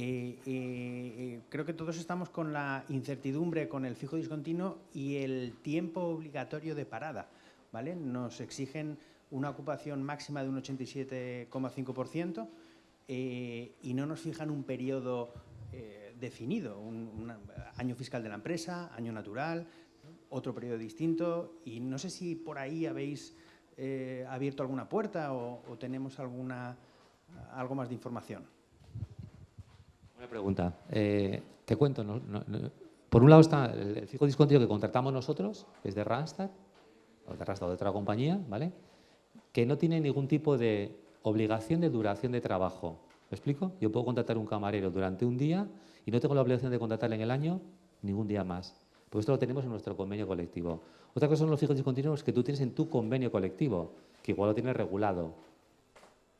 Speaker 6: creo que todos estamos con la incertidumbre con el fijo discontinuo y el tiempo obligatorio de parada, ¿vale? Nos exigen una ocupación máxima de un 87,5% y no nos fijan un periodo definido, un año fiscal de la empresa, año natural, otro periodo distinto, y no sé si por ahí habéis abierto alguna puerta o tenemos algo más de información.
Speaker 5: Buena pregunta. Te cuento. Por un lado está el fijo discontinuo que contratamos nosotros, que es de Randstad, o de otra compañía, ¿vale? Que no tiene ningún tipo de obligación de duración de trabajo. ¿Me explico? Yo puedo contratar un camarero durante un día y no tengo la obligación de contratarle en el año ningún día más. Porque esto lo tenemos en nuestro convenio colectivo. Otra cosa son los fijos discontinuos que tú tienes en tu convenio colectivo, que igual lo tienes regulado.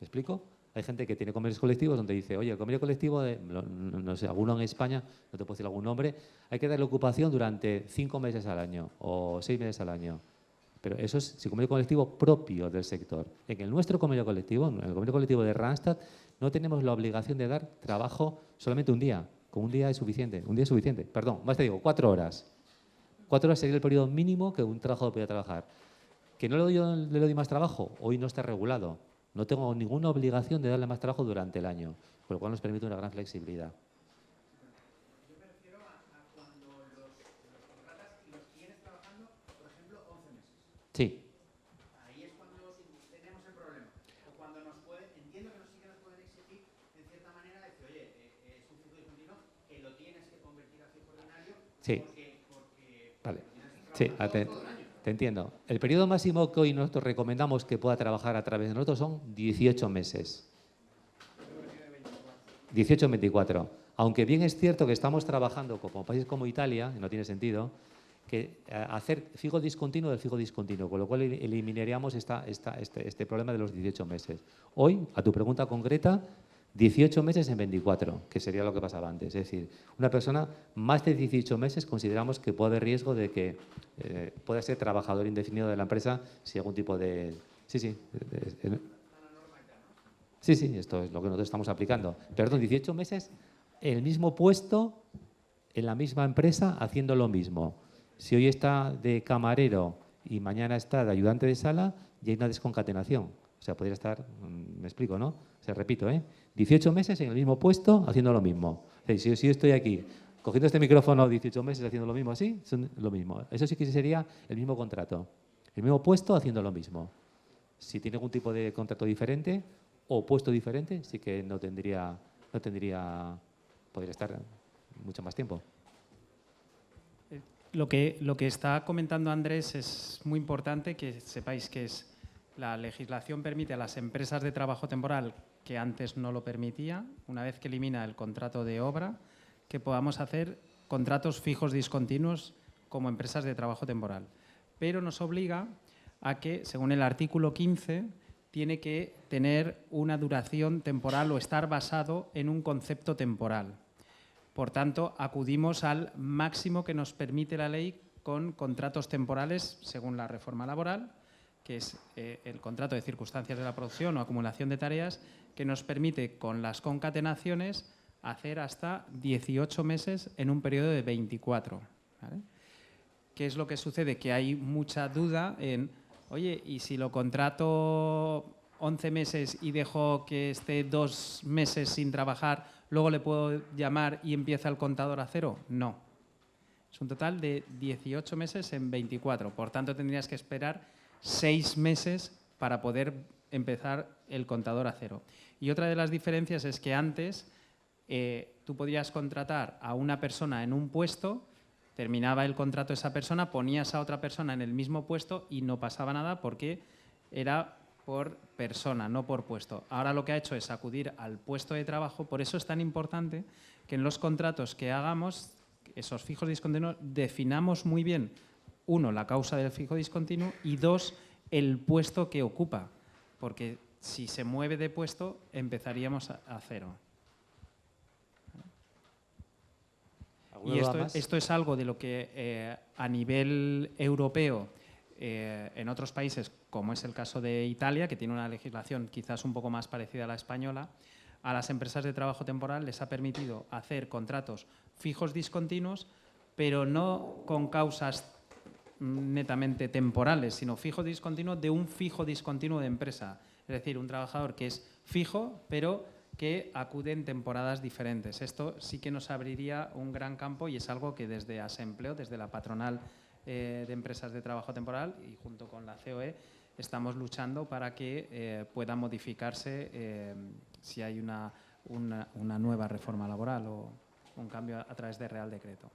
Speaker 5: ¿Me explico? Hay gente que tiene convenios colectivos donde dice, oye, el convenio colectivo, no sé, alguno en España, no te puedo decir algún nombre, hay que darle ocupación durante 5 meses al año o 6 meses al año. Pero eso es el convenio colectivo propio del sector. En el nuestro convenio colectivo, en el convenio colectivo de Randstad, no tenemos la obligación de dar trabajo solamente un día. Con un día es suficiente. Un día es suficiente. Perdón, más te digo, 4 horas. 4 horas sería el periodo mínimo que un trabajador podría trabajar. ¿Que no le doy más trabajo? Hoy no está regulado. No tengo ninguna obligación de darle más trabajo durante el año, con lo cual nos permite una gran flexibilidad.
Speaker 6: Yo me refiero a cuando los contratas y los tienes trabajando, por ejemplo, 11 meses.
Speaker 5: Sí.
Speaker 6: Ahí es cuando tenemos el problema. O cuando
Speaker 5: Sí. Vale. Sí, te entiendo. El periodo máximo que hoy nosotros recomendamos que pueda trabajar a través de nosotros son 18 meses. 18 24. Aunque bien es cierto que estamos trabajando como países como Italia, y no tiene sentido, que hacer fijo discontinuo del fijo discontinuo, con lo cual eliminaríamos este problema de los 18 meses. Hoy, a tu pregunta concreta, 18 meses en 24, que sería lo que pasaba antes. Es decir, una persona más de 18 meses consideramos que puede haber riesgo de que pueda ser trabajador indefinido de la empresa si algún tipo de... Sí, esto es lo que nosotros estamos aplicando. Perdón, 18 meses en el mismo puesto, en la misma empresa, haciendo lo mismo. Si hoy está de camarero y mañana está de ayudante de sala, ya hay una desconcatenación. O sea, podría estar, me explico, ¿no? O sea, repito, 18 meses en el mismo puesto haciendo lo mismo. Si yo estoy aquí cogiendo este micrófono 18 meses haciendo lo mismo así, son lo mismo. Eso sí que sería el mismo contrato. El mismo puesto haciendo lo mismo. Si tiene algún tipo de contrato diferente o puesto diferente, sí que no tendría, podría estar mucho más tiempo.
Speaker 2: Lo que está comentando Andrés es muy importante que sepáis que la legislación permite a las empresas de trabajo temporal, que antes no lo permitía, una vez que elimina el contrato de obra, que podamos hacer contratos fijos discontinuos como empresas de trabajo temporal. Pero nos obliga a que, según el artículo 15, tiene que tener una duración temporal o estar basado en un concepto temporal. Por tanto, acudimos al máximo que nos permite la ley con contratos temporales, según la reforma laboral, que es el contrato de circunstancias de la producción o acumulación de tareas, que nos permite, con las concatenaciones, hacer hasta 18 meses en un periodo de 24. ¿Vale? ¿Qué es lo que sucede? Que hay mucha duda en, oye, ¿y si lo contrato 11 meses y dejo que esté 2 meses sin trabajar, luego le puedo llamar y empieza el contador a cero? No. Es un total de 18 meses en 24. Por tanto, tendrías que esperar 6 meses para poder empezar el contador a cero. Y otra de las diferencias es que antes tú podías contratar a una persona en un puesto, terminaba el contrato de esa persona, ponías a otra persona en el mismo puesto y no pasaba nada porque era por persona, no por puesto. Ahora lo que ha hecho es acudir al puesto de trabajo, por eso es tan importante que en los contratos que hagamos, esos fijos discontinuos, definamos muy bien, uno, la causa del fijo discontinuo y dos, el puesto que ocupa, porque si se mueve de puesto empezaríamos a cero. Y esto es algo de lo que a nivel europeo, en otros países, como es el caso de Italia, que tiene una legislación quizás un poco más parecida a la española, a las empresas de trabajo temporal les ha permitido hacer contratos fijos discontinuos, pero no con causas netamente temporales, sino fijo discontinuo de un fijo discontinuo de empresa. Es decir, un trabajador que es fijo, pero que acude en temporadas diferentes. Esto sí que nos abriría un gran campo y es algo que desde Asempleo, desde la patronal de empresas de trabajo temporal y junto con la COE estamos luchando para que pueda modificarse si hay una nueva reforma laboral o un cambio a través de Real Decreto.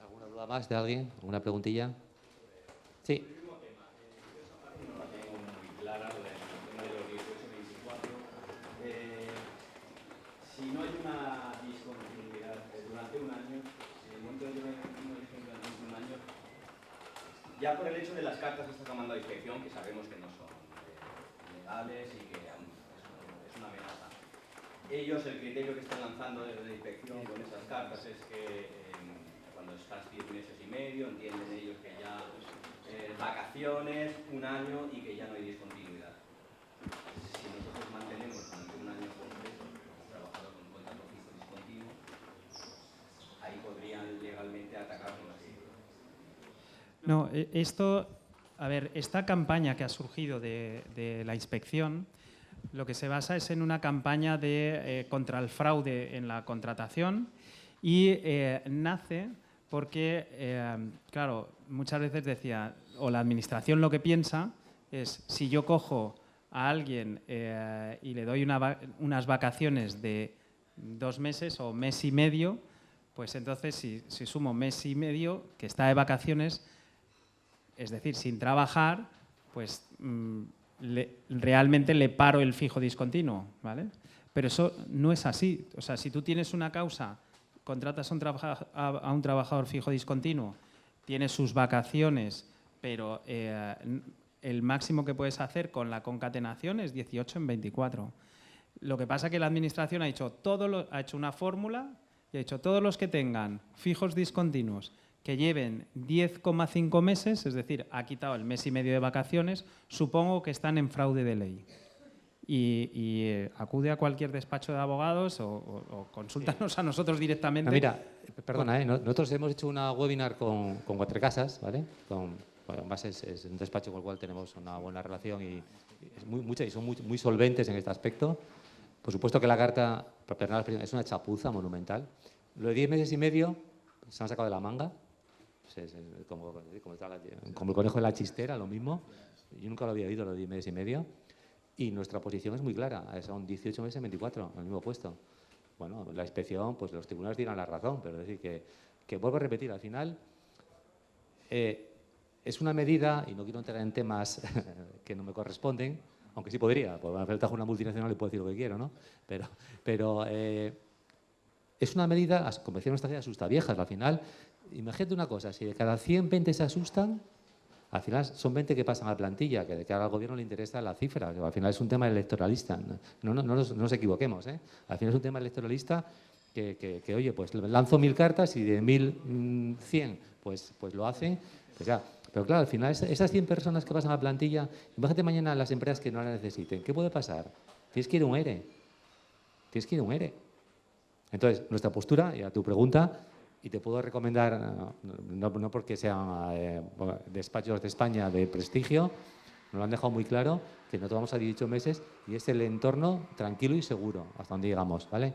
Speaker 5: ¿Alguna duda más de alguien? ¿Alguna preguntilla? Sí.
Speaker 7: Si no hay una discontinuidad durante un año, en el momento de que no hay discontinuidad durante un año, ya por el hecho de las cartas que está mandando a inspección, que sabemos que no son legales y que es una amenaza, ellos, el criterio que están lanzando desde la inspección con esas cartas es que cuando estás 10 meses y medio, entienden ellos que ya vacaciones, un año y que ya no hay discontinuidad. Si nosotros mantenemos durante un año completo trabajado con un contrato fijo discontinuo, ahí podrían legalmente atacarnos.
Speaker 2: No, esto, a ver, esta campaña que ha surgido de la inspección, lo que se basa es en una campaña contra el fraude en la contratación y nace porque, claro, muchas veces decía, o la administración lo que piensa es, si yo cojo a alguien y le doy unas vacaciones de 2 meses o mes y medio, pues entonces si sumo mes y medio que está de vacaciones, es decir, sin trabajar, pues realmente le paro el fijo discontinuo, ¿vale? Pero eso no es así. O sea, si tú tienes una causa, contratas a un trabajador fijo discontinuo, tienes sus vacaciones, pero el máximo que puedes hacer con la concatenación es 18 en 24. Lo que pasa es que la Administración ha hecho una fórmula y ha dicho todos los que tengan fijos discontinuos que lleven 10,5 meses, es decir, ha quitado el mes y medio de vacaciones, supongo que están en fraude de ley. Y acude a cualquier despacho de abogados o consúltanos a nosotros directamente.
Speaker 5: No, mira, perdona, nosotros hemos hecho una webinar con Cuatro Casas, ¿vale? Además es un despacho con el cual tenemos una buena relación y son muy solventes en este aspecto. Por supuesto que la carta es una chapuza monumental. Lo de 10 meses y medio se han sacado de la manga. Es como el conejo de la chistera, lo mismo. Yo nunca lo había oído, lo de 10 meses y medio. Y nuestra posición es muy clara. Son 18 meses en 24, en el mismo puesto. Bueno, la inspección, pues los tribunales dirán la razón, pero es decir que vuelvo a repetir, al final es una medida, y no quiero entrar en temas que no me corresponden, aunque sí podría, porque me trabajo una multinacional y puedo decir lo que quiero, ¿no? Pero es una medida, como decía nuestra asusta viejas. Al final, imagínate una cosa, si de cada 100, 20 se asustan, al final son 20 que pasan a la plantilla, que al gobierno le interesa la cifra, que al final es un tema electoralista. No nos equivoquemos, ¿eh? Al final es un tema electoralista que oye, pues lanzo 1000 cartas y de 1100 pues lo hacen, pues ya. Pero claro, al final esas 100 personas que pasan a la plantilla, imagínate mañana las empresas que no la necesiten. ¿Qué puede pasar? Tienes que ir a un ERE. Entonces, nuestra postura, y a tu pregunta, y te puedo recomendar, no porque sean despachos de España de prestigio, nos lo han dejado muy claro, que no tomamos a 18 meses y es el entorno tranquilo y seguro, hasta donde llegamos, ¿vale?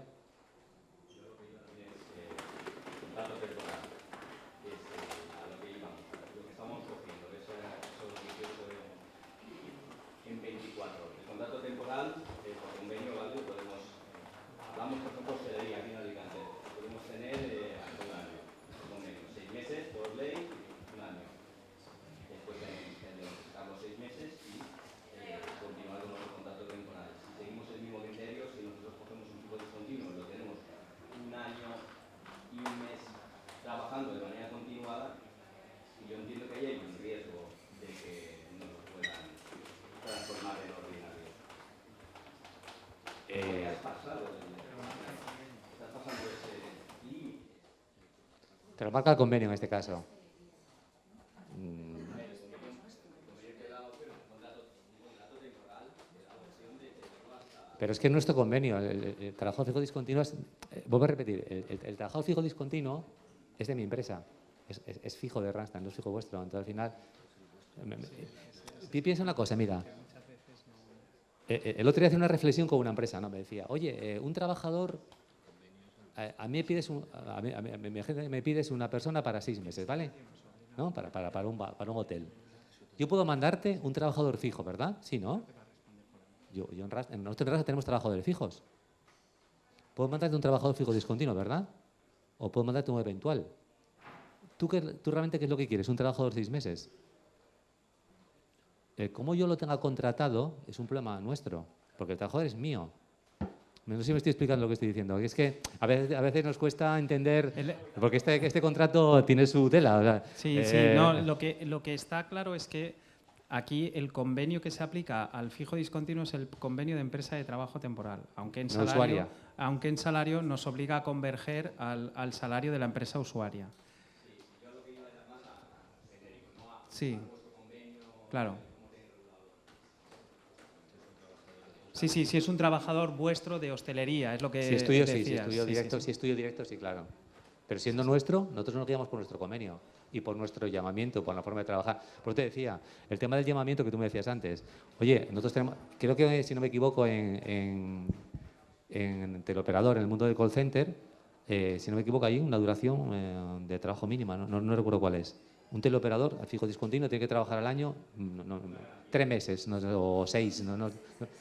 Speaker 5: Te lo marca el convenio en este caso. Pero es que nuestro convenio, el trabajo fijo discontinuo, vuelvo a repetir, el trabajo fijo discontinuo es de mi empresa, es fijo de Randstad, no es fijo vuestro. Entonces al final, piensa una cosa, mira, el otro día hacía una reflexión con una empresa, ¿no? Me decía, oye, un trabajador, a mí me pides una persona para 6 meses, ¿vale? ¿No? Para un hotel. Yo puedo mandarte un trabajador fijo, ¿verdad? Sí, ¿no? Nosotros en Randstad tenemos trabajadores fijos. Puedo mandarte un trabajador fijo discontinuo, ¿verdad? O puedo mandarte un eventual. ¿Tú realmente qué es lo que quieres? ¿Un trabajador de 6 meses? Como yo lo tenga contratado es un problema nuestro, porque el trabajador es mío. No sé si me estoy explicando lo que estoy diciendo. Es que a veces nos cuesta entender, porque este contrato tiene su tela. O sea,
Speaker 2: sí, no, lo que está claro es que aquí el convenio que se aplica al fijo discontinuo es el convenio de empresa de trabajo temporal, aunque en salario nos obliga a converger al salario de la empresa usuaria. Sí, claro. Sí, es un trabajador vuestro de hostelería, es lo que
Speaker 5: si estudio directo, sí, claro. Pero siendo nuestro, nosotros nos guiamos por nuestro convenio y por nuestro llamamiento, por la forma de trabajar. Por eso te decía, el tema del llamamiento que tú me decías antes. Oye, nosotros tenemos, creo que si no me equivoco, en teleoperador, en el mundo del call center, si no me equivoco, hay una duración de trabajo mínima, no recuerdo cuál es. Un teleoperador, al fijo discontinuo, tiene que trabajar al año, 3 meses o 6,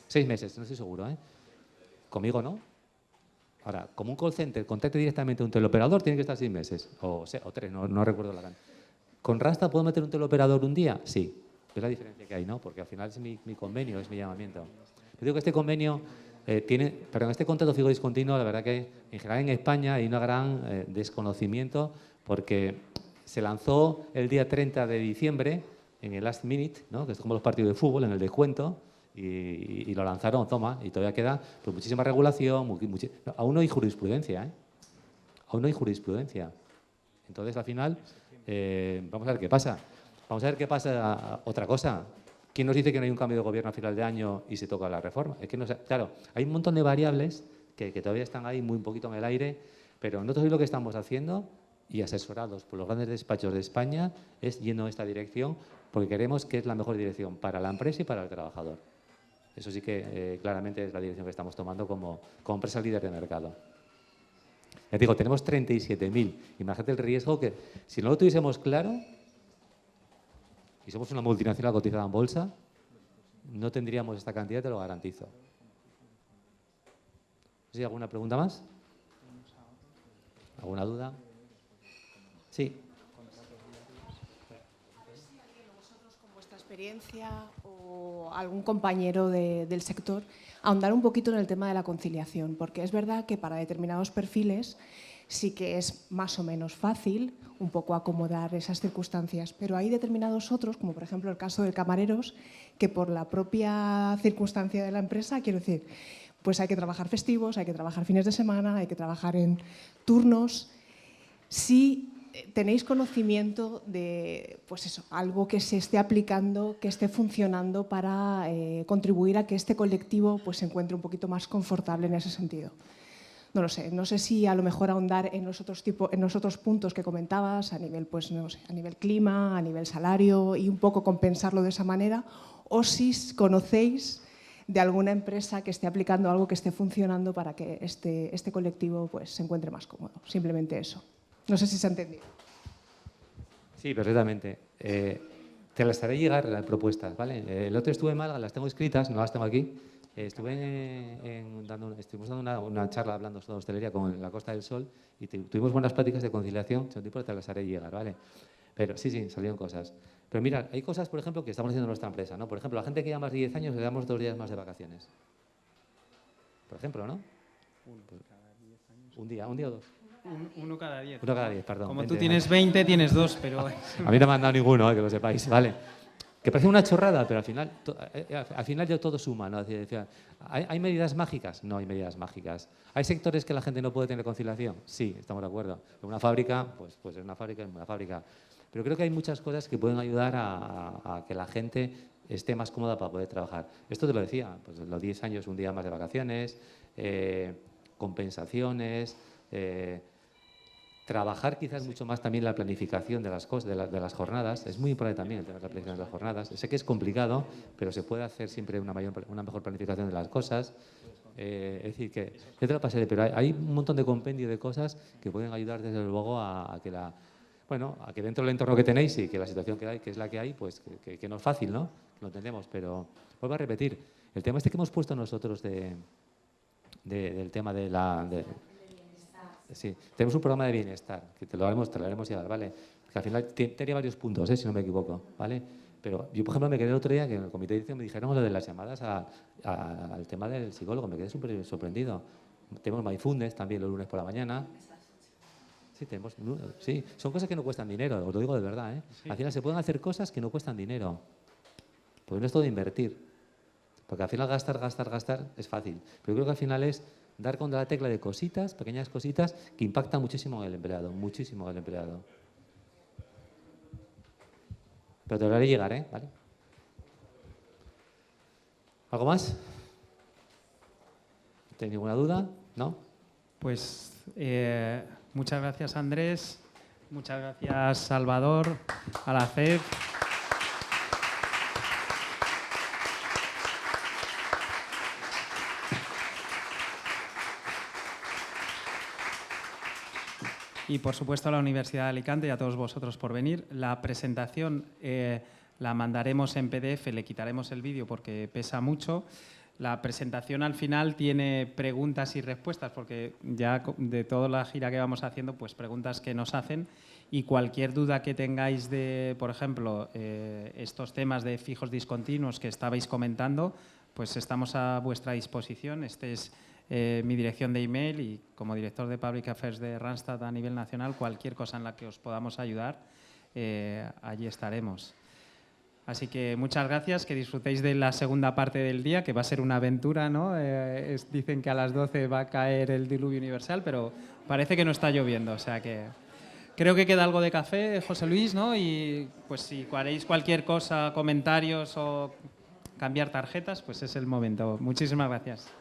Speaker 5: 6 meses, no estoy seguro, ¿eh? Conmigo no. Ahora, como un call center contacte directamente a un teleoperador, tiene que estar 6 meses, o 3, no recuerdo la cantidad. ¿Con Rasta puedo meter un teleoperador un día? Sí. Es la diferencia que hay, ¿no? Porque al final es mi convenio, es mi llamamiento. Yo digo que este convenio este contrato fijo discontinuo, la verdad que en general en España hay un gran desconocimiento porque se lanzó el día 30 de diciembre en el last minute, ¿no? Que es como los partidos de fútbol, en el descuento, y lo lanzaron, toma, y todavía queda pues, muchísima regulación, aún no hay jurisprudencia, ¿eh? Aún no hay jurisprudencia. Entonces, al final, vamos a ver qué pasa. Vamos a ver qué pasa. Otra cosa, ¿quién nos dice que no hay un cambio de gobierno a final de año y se toca la reforma? Es que no sé, claro, hay un montón de variables que todavía están ahí muy un poquito en el aire, pero nosotros lo que estamos haciendo, y asesorados por los grandes despachos de España, es yendo en esta dirección porque queremos que es la mejor dirección para la empresa y para el trabajador. Eso sí que claramente es la dirección que estamos tomando como empresa líder de mercado. Les digo, tenemos 37.000. Imagínate el riesgo que, si no lo tuviésemos claro, y somos una multinacional cotizada en bolsa, no tendríamos esta cantidad, te lo garantizo. ¿Sí? ¿Alguna pregunta más? ¿Alguna duda? Sí.
Speaker 8: Con vuestra experiencia o algún compañero del sector, ahondar un poquito en el tema de la conciliación, porque es verdad que para determinados perfiles sí que es más o menos fácil un poco acomodar esas circunstancias, pero hay determinados otros, como por ejemplo el caso de camareros, que por la propia circunstancia de la empresa, quiero decir, pues hay que trabajar festivos, hay que trabajar fines de semana, hay que trabajar en turnos. Si tenéis conocimiento de pues eso, algo que se esté aplicando, que esté funcionando para contribuir a que este colectivo pues, se encuentre un poquito más confortable en ese sentido. No lo sé, no sé si a lo mejor ahondar en los otros puntos que comentabas, a nivel, pues, no sé, a nivel clima, a nivel salario y un poco compensarlo de esa manera, o si conocéis de alguna empresa que esté aplicando algo que esté funcionando para que este colectivo pues, se encuentre más cómodo. Simplemente eso. No sé si se ha entendido. Sí,
Speaker 5: perfectamente. Te las haré llegar las propuestas, ¿vale? El otro estuve en Málaga, las tengo escritas, no las tengo aquí. Estuvimos dando una charla hablando sobre hostelería con la Costa del Sol y tuvimos buenas prácticas de conciliación, te las haré llegar, ¿vale? Pero sí, salieron cosas. Pero mira, hay cosas, por ejemplo, que estamos haciendo en nuestra empresa, ¿no? Por ejemplo, la gente que lleva más de 10 años le damos 2 días más de vacaciones. Por ejemplo, ¿no? Un día o 2.
Speaker 2: Uno cada 10.
Speaker 5: Uno cada 10, perdón.
Speaker 2: Como
Speaker 5: 20,
Speaker 2: tú tienes 20, tienes 2, pero...
Speaker 5: A mí no me han dado ninguno, que lo sepáis, ¿vale? Que parece una chorrada, pero al final ya todo suma, ¿no? ¿Hay medidas mágicas? No hay medidas mágicas. ¿Hay sectores que la gente no puede tener conciliación? Sí, estamos de acuerdo. En una fábrica, pues es una fábrica. Pero creo que hay muchas cosas que pueden ayudar a que la gente esté más cómoda para poder trabajar. Esto te lo decía, pues los 10 años, un día más de vacaciones, compensaciones, trabajar quizás mucho más también la planificación de las cosas, de las jornadas. Es muy importante también el tema de la planificación de las jornadas. Sé que es complicado, pero se puede hacer siempre una mejor planificación de las cosas. Es decir, que yo te lo pasaré, pero hay un montón de compendio de cosas que pueden ayudar desde luego a que dentro del entorno que tenéis y que la situación que hay, que es la que hay, pues que no es fácil, ¿no? Lo entendemos, pero vuelvo a repetir, el tema que hemos puesto nosotros del tema de la... Sí, tenemos un programa de bienestar, que te lo haremos llegar, ¿vale? Que al final tenía varios puntos, si no me equivoco, ¿vale? Pero yo, por ejemplo, me quedé el otro día que en el comité de dirección me dijeron lo de las llamadas al tema del psicólogo, me quedé súper sorprendido. Tenemos Mindfulness también los lunes por la mañana. Sí, son cosas que no cuestan dinero, os lo digo de verdad, ¿eh? Sí. Al final se pueden hacer cosas que no cuestan dinero, porque no es todo invertir, porque al final gastar es fácil, pero yo creo que al final es dar contra la tecla de cositas, pequeñas cositas, que impactan muchísimo en el empleado, Pero te lo haré llegar, ¿eh? ¿Vale? ¿Algo más? ¿Tenéis ninguna duda? ¿No?
Speaker 2: Pues muchas gracias, Andrés. Muchas gracias, Salvador, a la CEF. Y, por supuesto, a la Universidad de Alicante y a todos vosotros por venir. La presentación la mandaremos en PDF, le quitaremos el vídeo porque pesa mucho. La presentación al final tiene preguntas y respuestas, porque ya de toda la gira que vamos haciendo, pues preguntas que nos hacen, y cualquier duda que tengáis de, por ejemplo, estos temas de fijos discontinuos que estabais comentando, pues estamos a vuestra disposición. Este es mi dirección de email y como director de Public Affairs de Randstad a nivel nacional, cualquier cosa en la que os podamos ayudar, allí estaremos. Así que muchas gracias, que disfrutéis de la segunda parte del día, que va a ser una aventura, ¿no? Dicen que a las 12 va a caer el diluvio universal, pero parece que no está lloviendo, o sea que creo que queda algo de café, José Luis, ¿no? Y pues si haréis cualquier cosa, comentarios o cambiar tarjetas, pues es el momento. Muchísimas gracias.